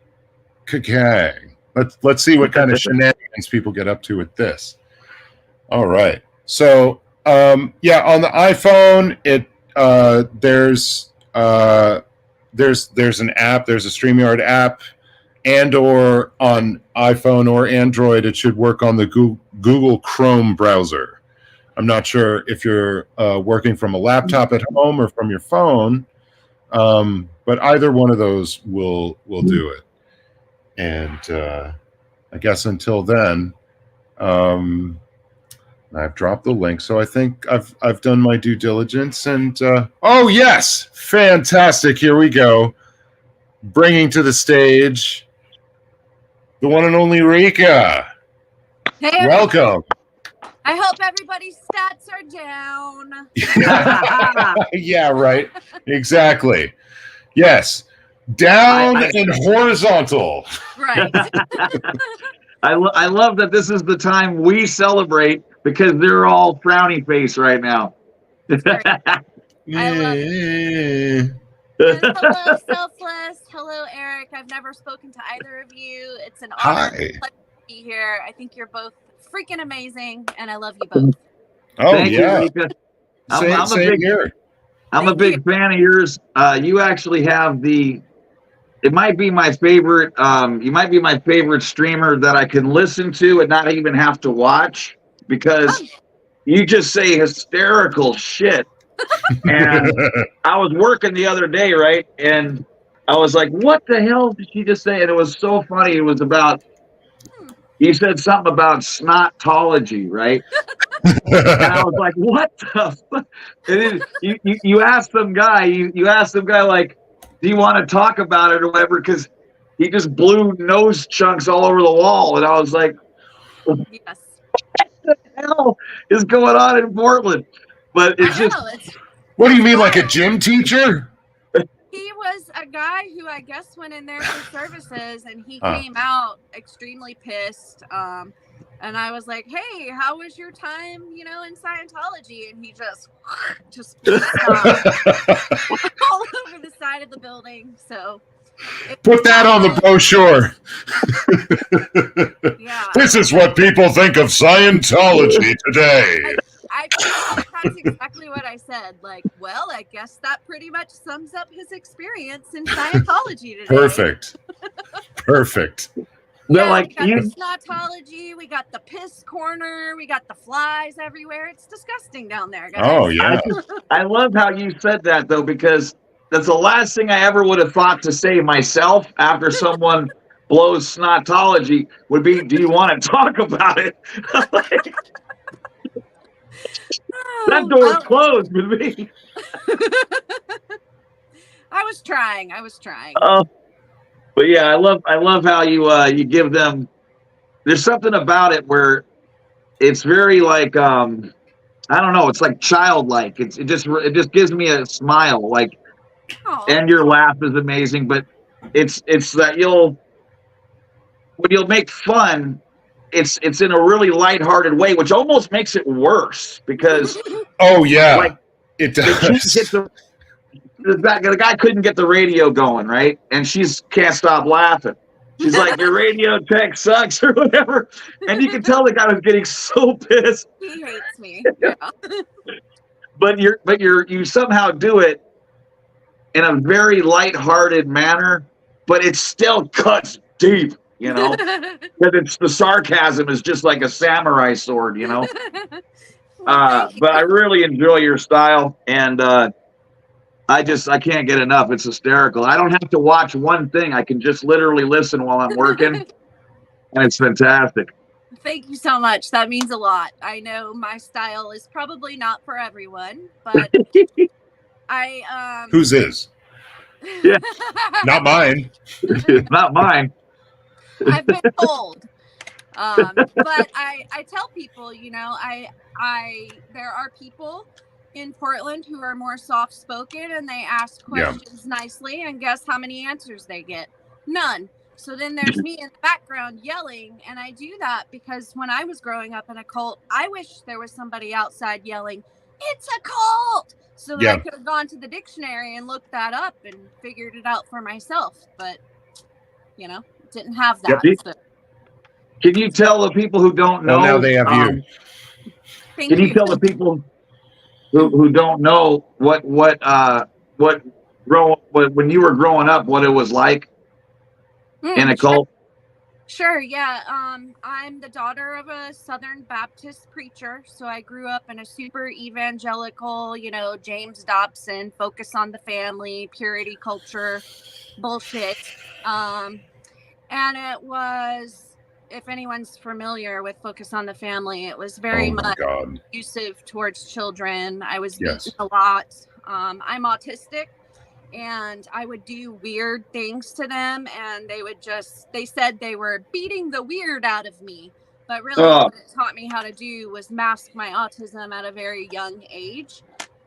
Okay. Let's see what kind of shenanigans people get up to with this. All right. So on the iPhone, there's an app. There's a StreamYard app, and/or on iPhone or Android, it should work on the Google Chrome browser. I'm not sure if you're working from a laptop at home or from your phone, but either one of those will do it. And I guess until then, I've dropped the link, so I think I've done my due diligence. And oh yes, fantastic! Here we go, bringing to the stage the one and only Rica. Hey, welcome. I hope everybody's stats are down. Yeah, right. Exactly. Yes. Down and horizontal. Right. I love that this is the time we celebrate because they're all frowny face right now. I love it. And hello, Selflesss. Hello, Eric. I've never spoken to either of you. It's an honor to be here. I think you're both freaking amazing, and I love you both. Oh, Thank yeah. you, Rica. I'm a big fan of yours. You actually have it might be my favorite. You might be my favorite streamer that I can listen to and not even have to watch, because you just say hysterical shit. And I was working the other day, right? And I was like, what the hell did she just say? And it was so funny. It was about, you said something about snotology, right? And I was like, what the fuck? And then you asked some guy, like, do you want to talk about it or whatever? Because he just blew nose chunks all over the wall. And I was like, yes. What the hell is going on in Portland? But it's just. What do you mean, like a gym teacher? He was a guy who I guess went in there for services, and he came out extremely pissed. And I was like, "Hey, how was your time, in Scientology?" And he just all over the side of the building. thing. So put that on the brochure. Yeah. This is what people think of Scientology today. I feel like that's exactly what I said. Like, well, I guess that pretty much sums up his experience in Scientology today. Perfect. They're Yeah, like, we got the snotology, we got the piss corner, we got the flies everywhere. It's disgusting down there, guys. Oh, yeah. I love how you said that, though, because that's the last thing I ever would have thought to say myself after someone blows snotology would be, do you want to talk about it? That door's closed with me. I was trying. But yeah, I love how you give them. There's something about it where it's very like I don't know. It's like childlike. It just gives me a smile. Like, and your laugh is amazing. But it's that when you'll make fun, it's in a really lighthearted way, which almost makes it worse because oh yeah, like it does. The guy couldn't get the radio going, right? And she's can't stop laughing. She's like, your radio tech sucks or whatever. And you can tell the guy was getting so pissed. He hates me. Yeah. But you somehow do it in a very lighthearted manner, but it still cuts deep, you know? Because it's the sarcasm is just like a samurai sword, you know? But I really enjoy your style, and I can't get enough. It's hysterical. I don't have to watch one thing. I can just literally listen while I'm working, and it's fantastic. Thank you so much. That means a lot. I know my style is probably not for everyone, but Whose is? Yeah. Not mine. Not mine. I've been told. But I tell people, you know, there are people in Portland who are more soft-spoken and they ask questions nicely, and guess how many answers they get? None. So then there's me in the background yelling, and I do that because when I was growing up in a cult, I wish there was somebody outside yelling, "It's a cult!" So that I could have gone to the dictionary and looked that up and figured it out for myself. But, you know, didn't have that. So. Can you tell the people who don't know? Well, now they have you. Can you tell the people who don't know what when you were growing up, what it was like in a cult? Sure, yeah. I'm the daughter of a Southern Baptist preacher, so I grew up in a super evangelical, you know, James Dobson, focus on the family, purity culture, bullshit. And it was, if anyone's familiar with Focus on the Family, it was very much abusive towards children. I was beaten a lot. I'm autistic, and I would do weird things to them, and they said they were beating the weird out of me. But really what it taught me how to do was mask my autism at a very young age.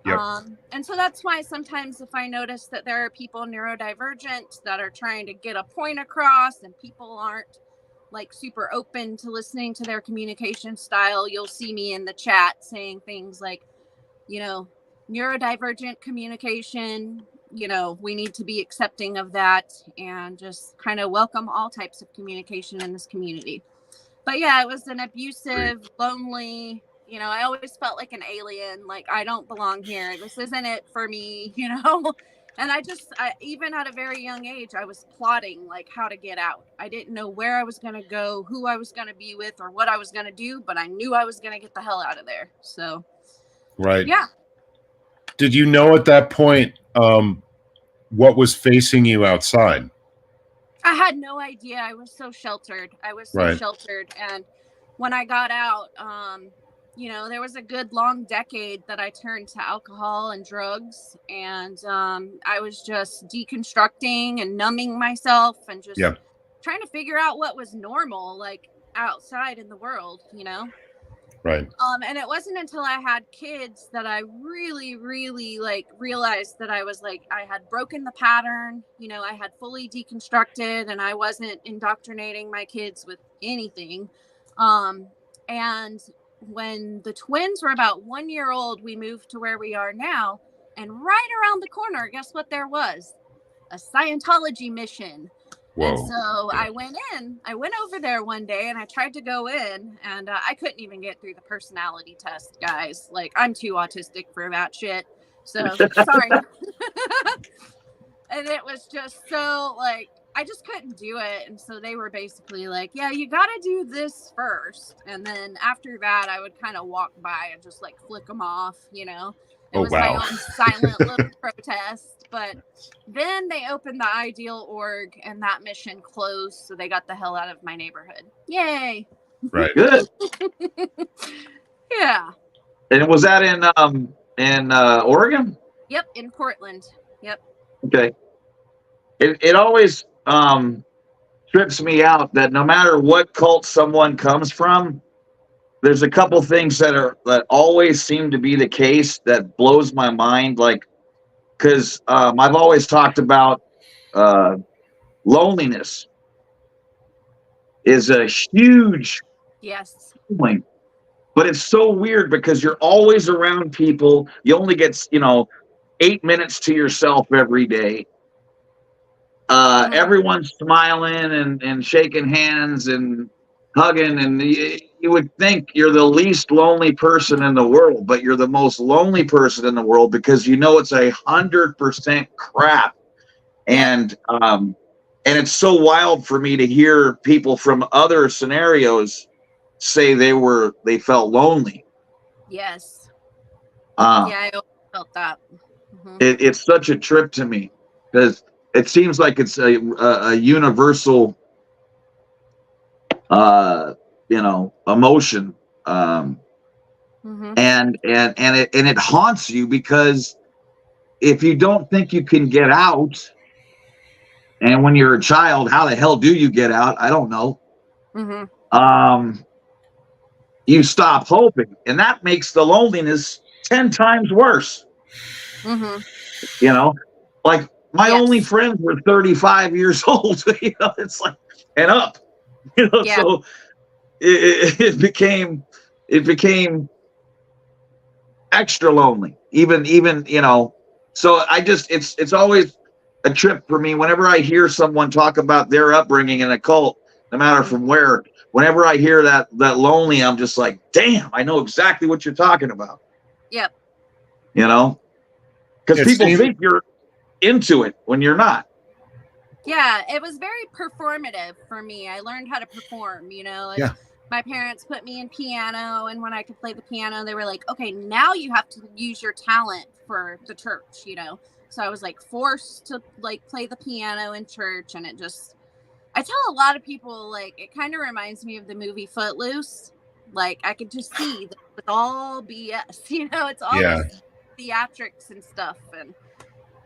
And so that's why sometimes if I notice that there are people neurodivergent that are trying to get a point across and people aren't like super open to listening to their communication style, you'll see me in the chat saying things like, you know, neurodivergent communication, you know, we need to be accepting of that and just kind of welcome all types of communication in this community. But yeah, it was an abusive, lonely, you know, I always felt like an alien, like I don't belong here. This isn't it for me, you know? And I even at a very young age, I was plotting like how to get out. I didn't know where I was going to go, who I was going to be with, or what I was going to do, but I knew I was going to get the hell out of there. So, yeah. Did you know at that point what was facing you outside? I had no idea. I was so sheltered. And when I got out, you know, there was a good long decade that I turned to alcohol and drugs, and I was just deconstructing and numbing myself and just trying to figure out what was normal, like outside in the world, you know? Right. And it wasn't until I had kids that I really, really like realized that I had broken the pattern, you know, I had fully deconstructed and I wasn't indoctrinating my kids with anything. And when the twins were about 1 year old, we moved to where we are now, and right around the corner, guess what there was? Scientology mission. Whoa. And so I went over there one day and I tried to go in, and I couldn't even get through the personality test, guys. Like, I'm too autistic for that shit. So sorry. And it was just so, like, I just couldn't do it. And so they were basically like, yeah, you got to do this first. And then after that, I would kind of walk by and just like flick them off, you know. It was my own silent little protest. But then they opened the Ideal org and that mission closed. So they got the hell out of my neighborhood. Yay. Right. Good. Yeah. And was that in Oregon? Yep. In Portland. Yep. Okay. It always trips me out that no matter what cult someone comes from, there's a couple things that always seem to be the case that blows my mind. Like, because I've always talked about loneliness is a huge feeling, but it's so weird because you're always around people. You only get 8 minutes to yourself every day. Everyone's smiling and shaking hands and hugging, and you would think you're the least lonely person in the world, but you're the most lonely person in the world because it's 100% crap. And it's so wild for me to hear people from other scenarios say they felt lonely. Yes. Yeah, I felt that. Mm-hmm. It's such a trip to me because it seems like it's a universal, emotion, mm-hmm. and it haunts you because if you don't think you can get out, and when you're a child, how the hell do you get out? I don't know. Mm-hmm. You stop hoping, and that makes the loneliness 10 times worse. Mm-hmm. Like. My only friends were 35 years old, it's like, and up, so it became extra lonely, even, so it's always a trip for me whenever I hear someone talk about their upbringing in a cult, no matter from where, whenever I hear that lonely, I'm just like, damn, I know exactly what you're talking about. Yep. Because people think you're into it when you're not. Yeah, it was very performative for me. I learned how to perform, my parents put me in piano, and when I could play the piano, they were like, okay, now you have to use your talent for the church, so I was like forced to like play the piano in church. And I tell a lot of people, like, it kind of reminds me of the movie Footloose. Like, I could just see that it's all BS, it's all theatrics and stuff. And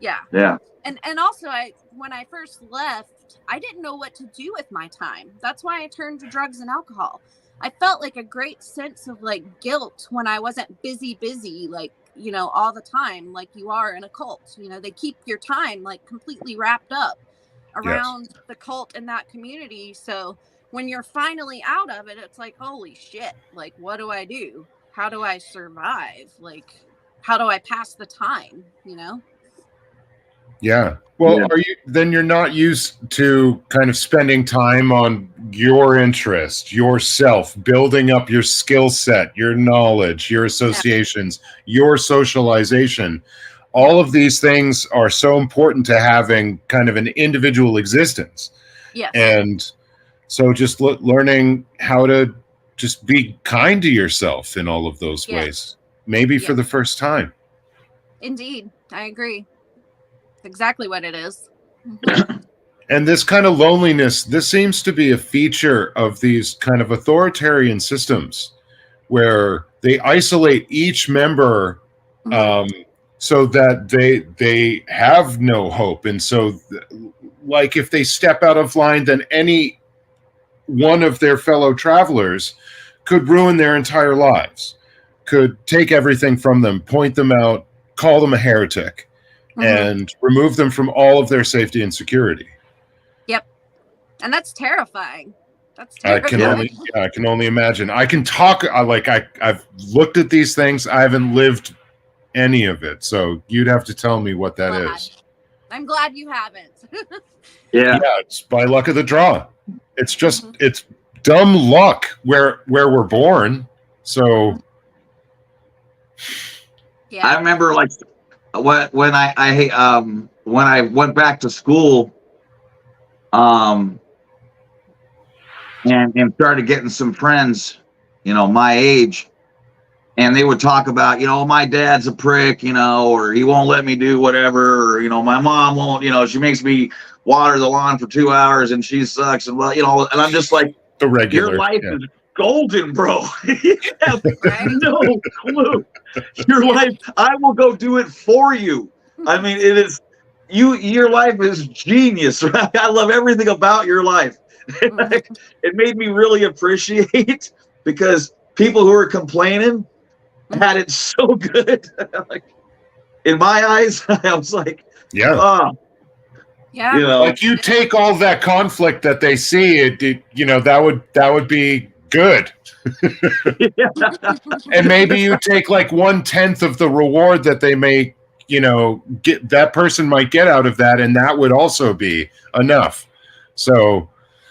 yeah. And also, when I first left, I didn't know what to do with my time. That's why I turned to drugs and alcohol. I felt like a great sense of like guilt when I wasn't busy, like, all the time, like you are in a cult. They keep your time like completely wrapped up around the cult and that community. So when you're finally out of it, it's like, holy shit, like, what do I do? How do I survive? Like, how do I pass the time, Yeah. Well, you're not used to kind of spending time on your interest, yourself, building up your skill set, your knowledge, your associations, your socialization. All of these things are so important to having kind of an individual existence. Yes. And so just learning how to just be kind to yourself in all of those ways, maybe for the first time. Indeed. I agree. Exactly what it is. And this kind of loneliness, this seems to be a feature of these kind of authoritarian systems where they isolate each member so that they have no hope. And so like if they step out of line, then any one of their fellow travelers could ruin their entire lives, could take everything from them, point them out, call them a heretic, and remove them from all of their safety and security. Yep. And that's terrifying. That's terrifying. I can only imagine. I can talk, I've looked at these things. I haven't lived any of it. So you'd have to tell me what that is. I'm glad you haven't. Yeah. It's by luck of the draw. It's just it's dumb luck where we're born. So Yeah. I remember like when I went back to school, and started getting some friends, my age, and they would talk about, my dad's a prick, or he won't let me do whatever, or my mom won't, she makes me water the lawn for 2 hours and she sucks, and and I'm just like, the regular, your life is golden, bro. You have no clue. Your life, I will go do it for you. I mean, it is your life is genius, right? I love everything about your life. It made me really appreciate, because people who are complaining had it so good. Like, in my eyes, I was like, Yeah. Like, you take all that conflict that they see, that would be good. And maybe you take like 1/10 of the reward that they may, get, that person might get out of that, and that would also be enough. So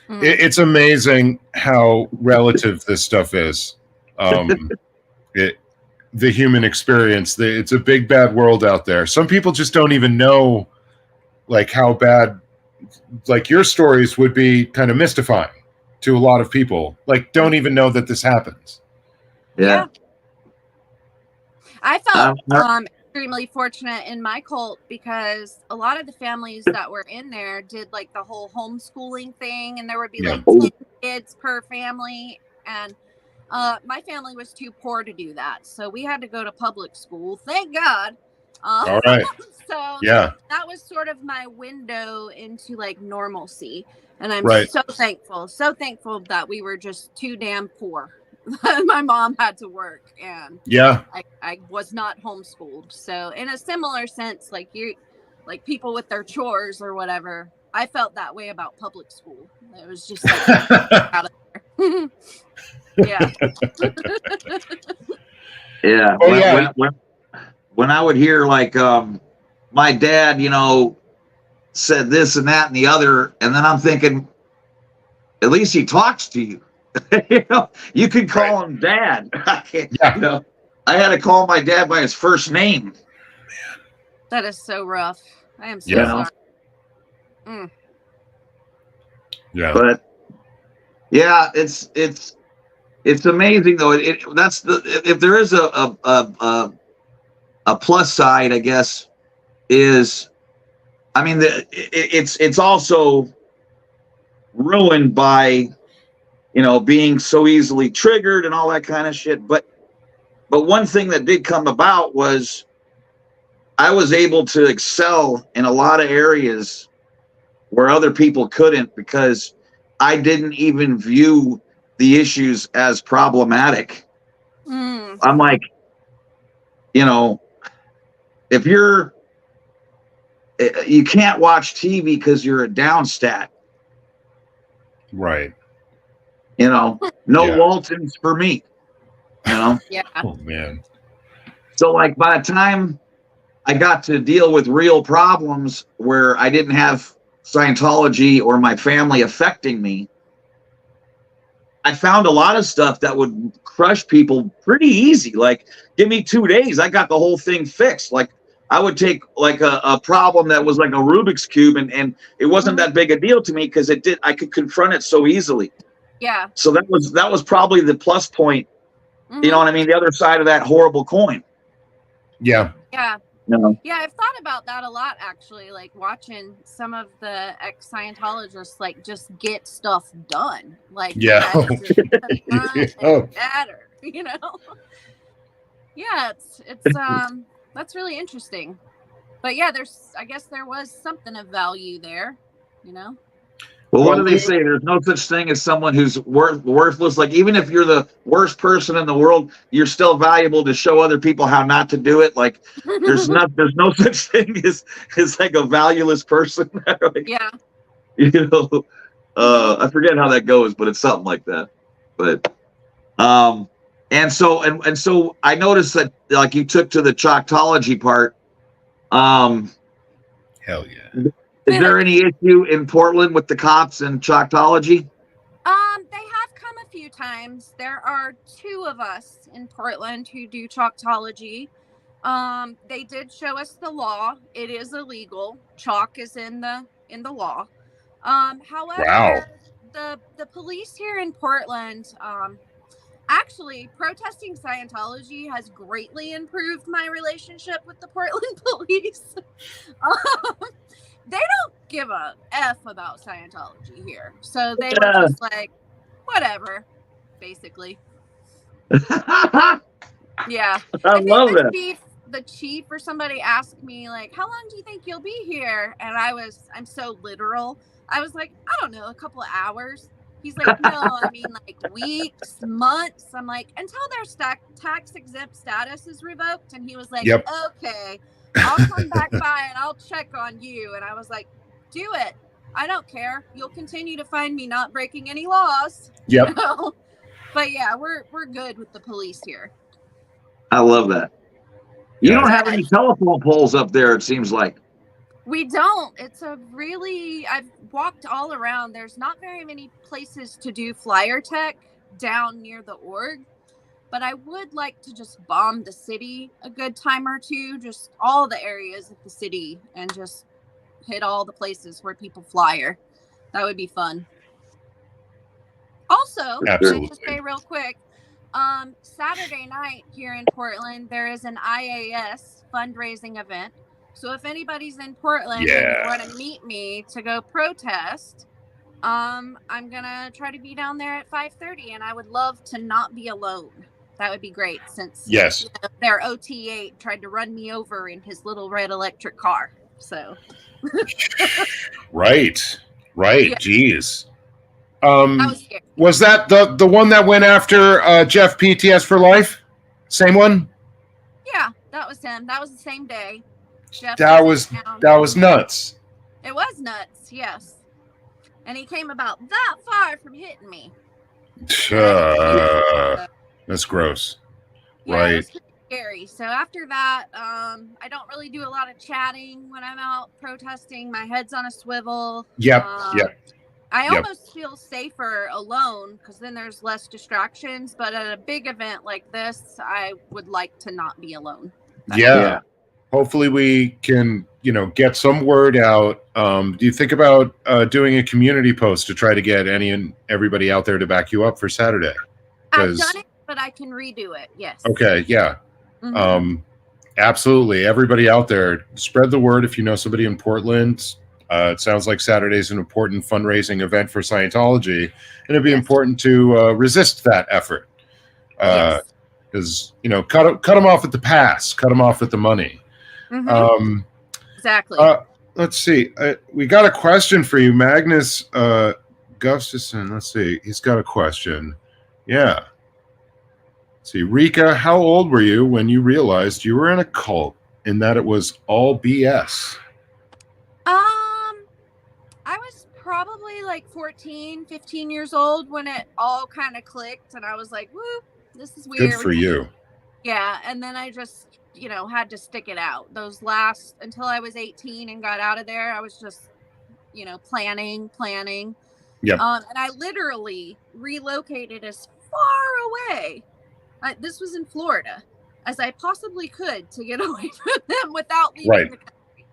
it's amazing how relative this stuff is. The human experience, it's a big bad world out there. Some people just don't even know, like, how bad, like, your stories would be kind of mystifying to a lot of people. Like, don't even know that this happens. Yeah. I felt extremely fortunate in my cult, because a lot of the families that were in there did like the whole homeschooling thing, and there would be like 10 kids per family, and my family was too poor to do that, so we had to go to public school, thank God. All right. So that was sort of my window into like normalcy, and I'm so thankful that we were just too damn poor. My mom had to work, and I was not homeschooled. So in a similar sense, like people with their chores or whatever, I felt that way about public school. It was just like, out of there. When I would hear like my dad, said this and that and the other, and then I'm thinking, at least he talks to you. You could call him dad. I can't, I had to call my dad by his first name. That is so rough. I am so sorry. Yeah. But yeah, it's amazing though. That's if there is a plus side, I guess, is, I mean, it's also ruined by, being so easily triggered and all that kind of shit. But one thing that did come about was I was able to excel in a lot of areas where other people couldn't, because I didn't even view the issues as problematic. I'm like, if you can't watch TV because you're a downstat. Right. No Waltons for me. Oh man. So like, by the time I got to deal with real problems where I didn't have Scientology or my family affecting me, I found a lot of stuff that would crush people pretty easy. Like, give me 2 days, I got the whole thing fixed. Like, I would take like a problem that was like a Rubik's Cube, and it wasn't that big a deal to me, because I could confront it so easily. Yeah. So that was probably the plus point. You know what I mean? The other side of that horrible coin. Yeah. Yeah. Yeah, I've thought about that a lot, actually, like watching some of the ex-Scientologists like just get stuff done. Like, better, Yeah, it's that's really interesting. But yeah, I guess there was something of value there, Well, what do they say? There's no such thing as someone who's worthless. Like, even if you're the worst person in the world, you're still valuable to show other people how not to do it. Like, there's no such thing as like a valueless person. Like, I forget how that goes, but it's something like that. But and so I noticed that, like, you took to the Choctology part. Hell yeah. Is there any issue in Portland with the cops and Choctology? They have come a few times. There are 2 of us in Portland who do Choctology. They did show us the law. It is illegal. Chalk is in the law. However, the police here in Portland, actually, protesting Scientology has greatly improved my relationship with the Portland police. They don't give a F about Scientology here. So they were just like, whatever, basically. Yeah. I love that. The chief or somebody asked me, like, how long do you think you'll be here? And I'm so literal. I was like, I don't know, a couple of hours. He's like, no, I mean like weeks, months. I'm like, until their tax exempt status is revoked. And he was like, Yep. okay, I'll come back by and I'll check on you. And I was like, do it. I don't care. You'll continue to find me not breaking any laws. Yep. You know? But yeah, we're good with the police here. I love that. You don't have any telephone poles up there, it seems like. We don't. I've walked all around. There's not very many places to do flyer tech down near the org, but I would like to just bomb the city a good time or two, just all the areas of the city, and just hit all the places where people flyer. That would be fun. Also, Absolutely. just say real quick, Saturday night here in Portland, there is an IAS fundraising event. So if anybody's in Portland and you want to meet me to go protest, I'm gonna try to be down there at 5:30, and I would love to not be alone. That would be great, since their OT8 tried to run me over in his little red electric car. So right. Yeah. Jeez. Was that the one that went after Jeff PTS for life? Same one? Yeah, that was him. That was the same day. Jeff that was nuts. It was nuts, yes. And he came about that far from hitting me. That's gross. Yeah, right. It was pretty scary. So after that, I don't really do a lot of chatting when I'm out protesting. My head's on a swivel. Yep. I almost feel safer alone because then there's less distractions. But at a big event like this, I would like to not be alone. Yeah. Hopefully we can, get some word out. Do you think about doing a community post to try to get any and everybody out there to back you up for Saturday? I've done it, but I can redo it. Yes. Okay. Yeah. Mm-hmm. Absolutely. Everybody out there, spread the word if you know somebody in Portland. It sounds like Saturday's an important fundraising event for Scientology, and it'd be important to resist that effort. Because cut them off at the pass, cut them off at the money. Mm-hmm. Exactly. Let's see. We got a question for you, Magnus Gustafson. Let's see. He's got a question. Yeah. Let's see, Rica, how old were you when you realized you were in a cult and that it was all BS? I was probably like 14, 15 years old when it all kind of clicked, and I was like, woo, this is weird. Good for you. Yeah, and then I just, had to stick it out. Until I was 18 and got out of there, I was just, planning. Yep. And I literally relocated as far away. This was in Florida, as I possibly could to get away from them without leaving the country.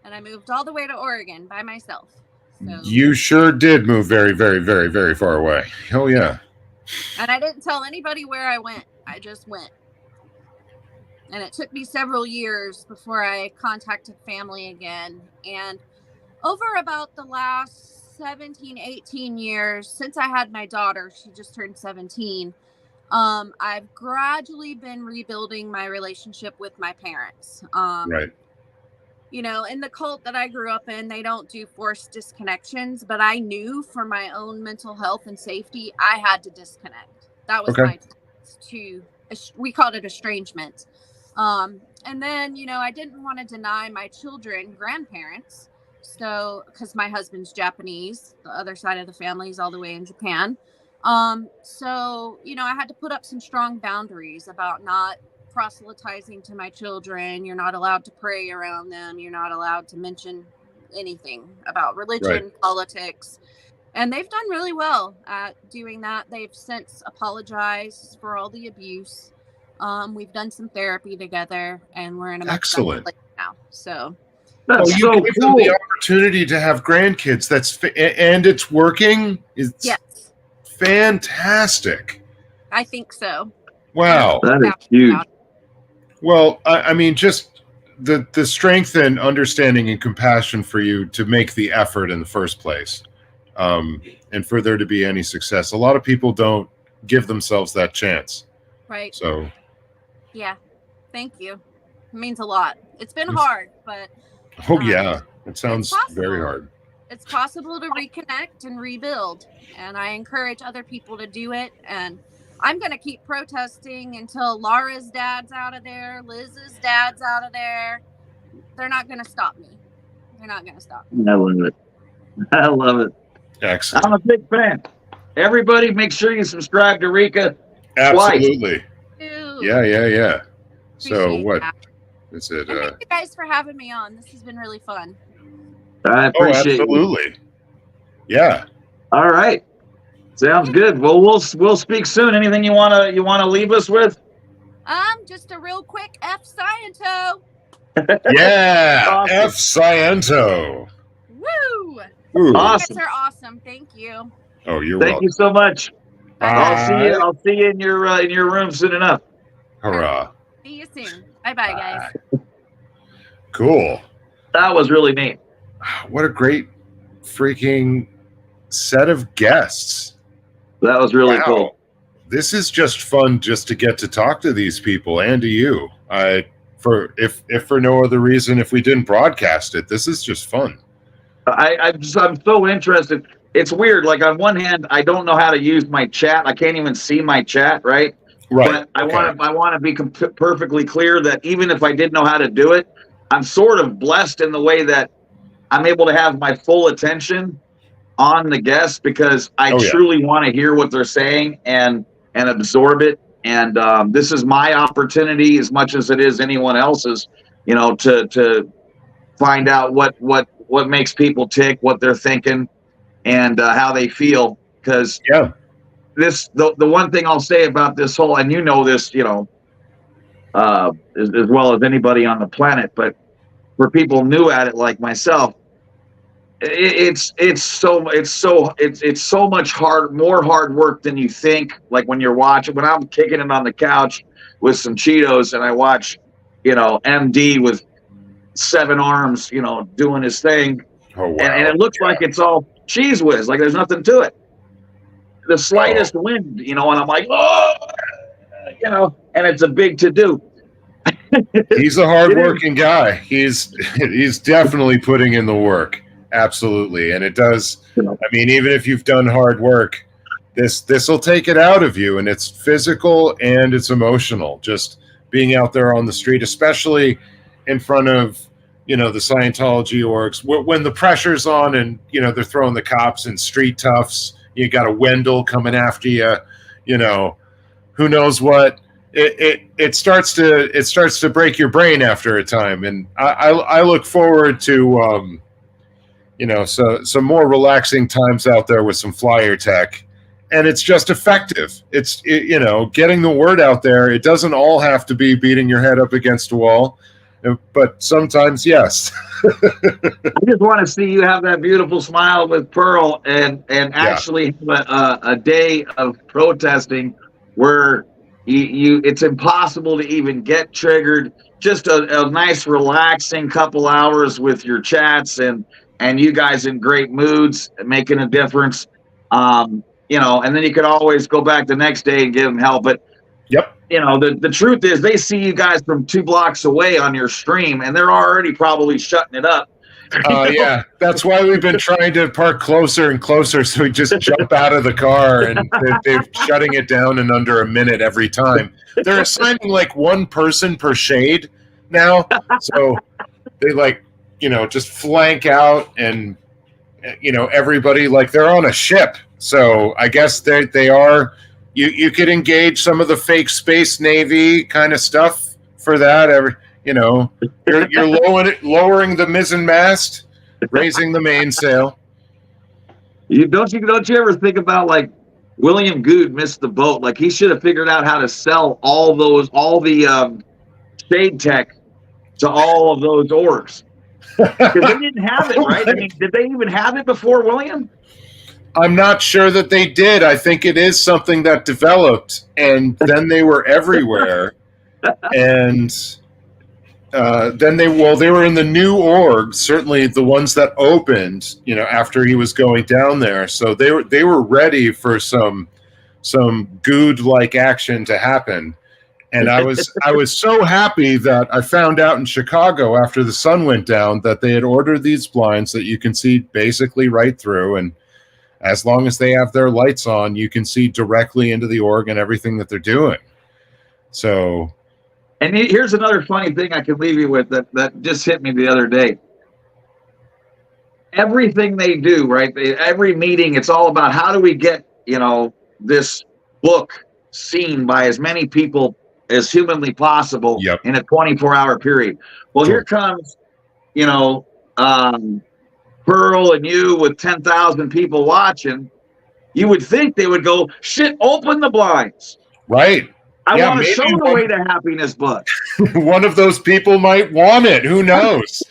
And I moved all the way to Oregon by myself. So. You sure did move very, very, very, very far away. Oh, yeah. And I didn't tell anybody where I went. I just went. And it took me several years before I contacted family again. And over about the last 17, 18 years, since I had my daughter, she just turned 17, I've gradually been rebuilding my relationship with my parents. Right. In the cult that I grew up in, they don't do forced disconnections, but I knew for my own mental health and safety, I had to disconnect. That was my test we called it estrangement. And then, I didn't want to deny my children grandparents. So, because my husband's Japanese, the other side of the family is all the way in Japan. So, I had to put up some strong boundaries about not proselytizing to my children. You're not allowed to pray around them. You're not allowed to mention anything about religion, politics. And they've done really well at doing that. They've since apologized for all the abuse. We've done some therapy together, and we're in a much better place now. So that's you gave them cool. the opportunity to have grandkids. And it's working. It's fantastic. I think so. Wow, that is huge. Well, I mean, just the strength and understanding and compassion for you to make the effort in the first place, and for there to be any success. A lot of people don't give themselves that chance. Right. So. Yeah. Thank you. It means a lot. It's been hard, but. Oh yeah, it sounds very hard. It's possible to reconnect and rebuild, and I encourage other people to do it. And I'm going to keep protesting until Laura's dad's out of there, Liz's dad's out of there. They're not going to stop me. They're not going to stop me. I love it. I love it. Excellent. I'm a big fan. Everybody, make sure you subscribe to Rica. Absolutely. Twice. Yeah. So what? That. Is it? And thank you guys for having me on. This has been really fun. I appreciate absolutely. You. Yeah. All right. Sounds good. Well, we'll speak soon. Anything you wanna leave us with? Just a real quick F-Sciento. Yeah. Awesome. F-Sciento. Woo! Ooh. Awesome. You guys are awesome. Thank you. Oh, you're Thank welcome. you so much. Bye. I'll see you in your room soon enough. Hurrah. See you soon. Bye, guys. Cool. That was really neat. What a great freaking set of guests. That was really cool. This is just fun just to get to talk to these people and to you. If for no other reason, if we didn't broadcast it, this is just fun. I'm so interested. It's weird. Like on one hand, I don't know how to use my chat. I can't even see my chat, right? Right. But I want to be perfectly clear that even if I did know how to do it, I'm sort of blessed in the way that I'm able to have my full attention on the guests because I truly want to hear what they're saying and absorb it. And this is my opportunity as much as it is anyone else's, to find out what makes people tick, what they're thinking, and how they feel. Because the one thing I'll say about this whole, and this, as well as anybody on the planet, but for people new at it like myself, it's so much more hard work than you think. Like when you're watching, when I'm kicking it on the couch with some Cheetos and I watch, MD with 7 arms, doing his thing. Oh, wow. And it looks like it's all cheese whiz, like there's nothing to it. The slightest wind, and I'm like, oh, and it's a big to do. He's a hardworking guy. He's definitely putting in the work. Absolutely. And it does. I mean, even if you've done hard work, this will take it out of you, and it's physical and it's emotional. Just being out there on the street, especially in front of, the Scientology orgs, when the pressure's on and, they're throwing the cops and street toughs, you got a Wendell coming after you, who knows what. It starts to break your brain after a time. And I look forward to, so some more relaxing times out there with some flyer tech, and it's just effective. It's getting the word out there. It doesn't all have to be beating your head up against a wall, but sometimes yes. I just want to see you have that beautiful smile with Pearl and actually have a day of protesting where it's impossible to even get triggered. Just a nice relaxing couple hours with your chats and you guys in great moods, making a difference. And then you could always go back the next day and give them help. But the truth is they see you guys from 2 blocks away on your stream and they're already probably shutting it up. Yeah, that's why we've been trying to park closer and closer so we just jump out of the car, and they're shutting it down in under a minute every time. They're assigning like 1 person per shade now, so they just flank out, and everybody like they're on a ship. So I guess they are you could engage some of the fake space navy kind of stuff for that. You're lowering the mizzen mast, raising the mainsail. Don't you ever think about, like, William Good missed the boat? Like, he should have figured out how to sell all the shade tech to all of those orgs, because they didn't have it, right? I mean, did they even have it before William? I'm not sure that they did. I think it is something that developed, and then they were everywhere. And then they were in the new org, certainly the ones that opened, after he was going down there. So they were ready for some good-like action to happen. And I was so happy that I found out in Chicago after the sun went down that they had ordered these blinds that you can see basically right through, and as long as they have their lights on, you can see directly into the org and everything that they're doing. So, and here's another funny thing I can leave you with that just hit me the other day. Everything they do, right? Every meeting, it's all about how do we get, this book seen by as many people as humanly possible in a 24-hour period. Well, here comes, Pearl and you with 10,000 people watching. You would think they would go, shit, open the blinds. Right. I want to show the way to happiness book. One of those people might want it. Who knows?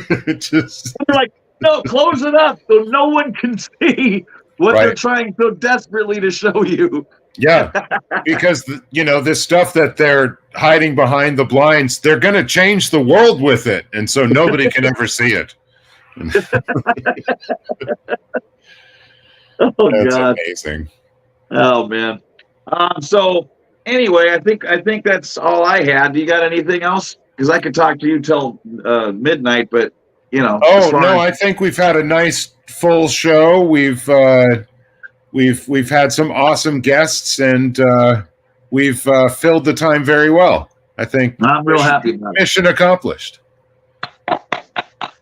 They're like, no, close it up so no one can see what they're trying so desperately to show you. Yeah, because this stuff that they're hiding behind the blinds, they're going to change the world with it, and so nobody can ever see it. Oh, that's God. amazing. Oh, man. So anyway, I think that's all I had. Do you got anything else? Because I could talk to you till midnight, but Oh no, I think we've had a nice full show. We've had some awesome guests, and we've filled the time very well. I think I'm real happy about it. Mission accomplished.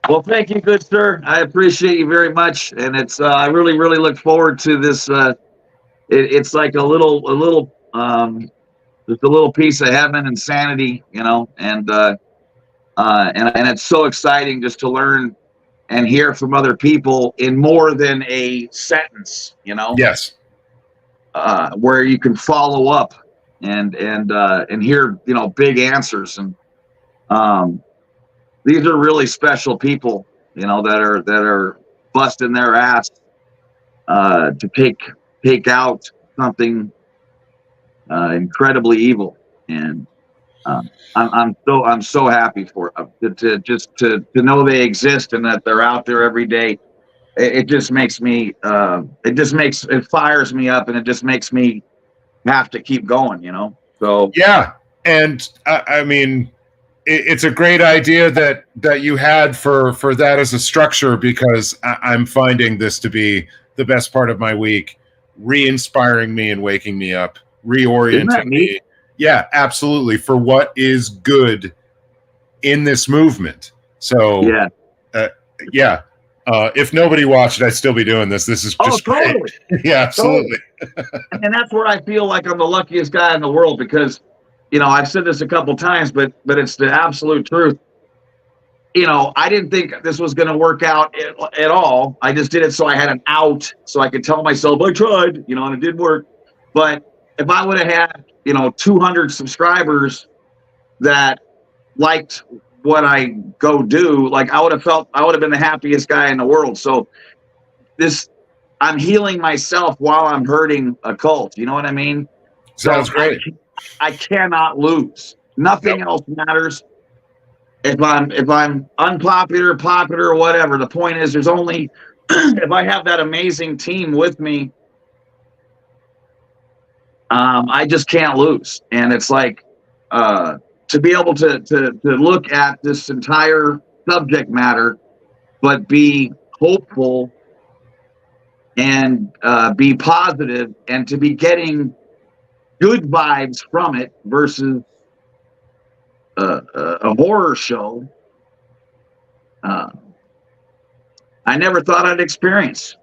Well, thank you, good sir. I appreciate you very much, and it's I really look forward to this. It's like a little just a little piece of heaven and sanity, and it's so exciting just to learn and hear from other people in more than a sentence, Yes. Where you can follow up and hear, big answers. And these are really special people, that are busting their ass to take out something incredibly evil. And I'm so happy for to know they exist and that they're out there every day. It just makes me it fires me up, and it just makes me have to keep going, So yeah, and I mean, it's a great idea that you had for that as a structure, because I'm finding this to be the best part of my week, re-inspiring me and waking me up, reorienting me. Yeah, absolutely. For what is good in this movement. So, yeah. If nobody watched it, I'd still be doing this. This is just totally. Great. Yeah, absolutely. Totally. And that's where I feel like I'm the luckiest guy in the world, because, I've said this a couple times, but it's the absolute truth. I didn't think this was going to work out at all. I just did it so I had an out, so I could tell myself I tried, and it did work. But if I would have had 200 subscribers that liked what I go do, like I would have been the happiest guy in the world. So I'm healing myself while I'm hurting a cult. You know what I mean? Sounds great. I cannot lose. Nothing else matters. If I'm unpopular, popular, or whatever, the point is there's only if I have that amazing team with me, I just can't lose. And it's like to be able to look at this entire subject matter, but be hopeful and be positive, and to be getting good vibes from it versus a horror show. I never thought I'd experience.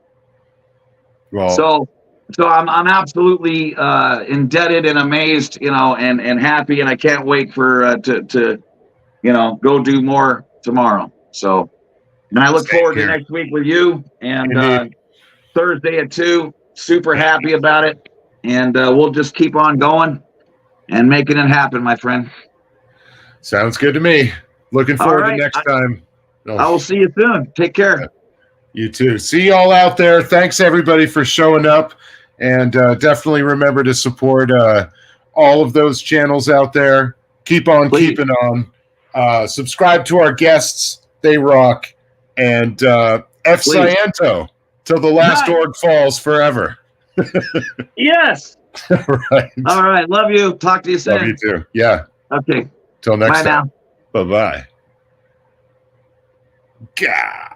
Well, so So I'm absolutely indebted and amazed, and happy, and I can't wait for to go do more tomorrow. So, and I look forward to next week with you, and Thursday at 2. Super happy about it, and we'll just keep on going and making it happen, my friend. Sounds good to me. Looking forward to next time. I will see you soon. Take care. You too. See y'all out there. Thanks everybody for showing up, and definitely remember to support all of those channels out there. Keep on keeping on. Subscribe to our guests. They rock. And F Sciento till the last org falls forever. Yes. Right. All right. Love you. Talk to you soon. Love you too. Yeah. Okay. Till next time. Bye now. Bye-bye. God.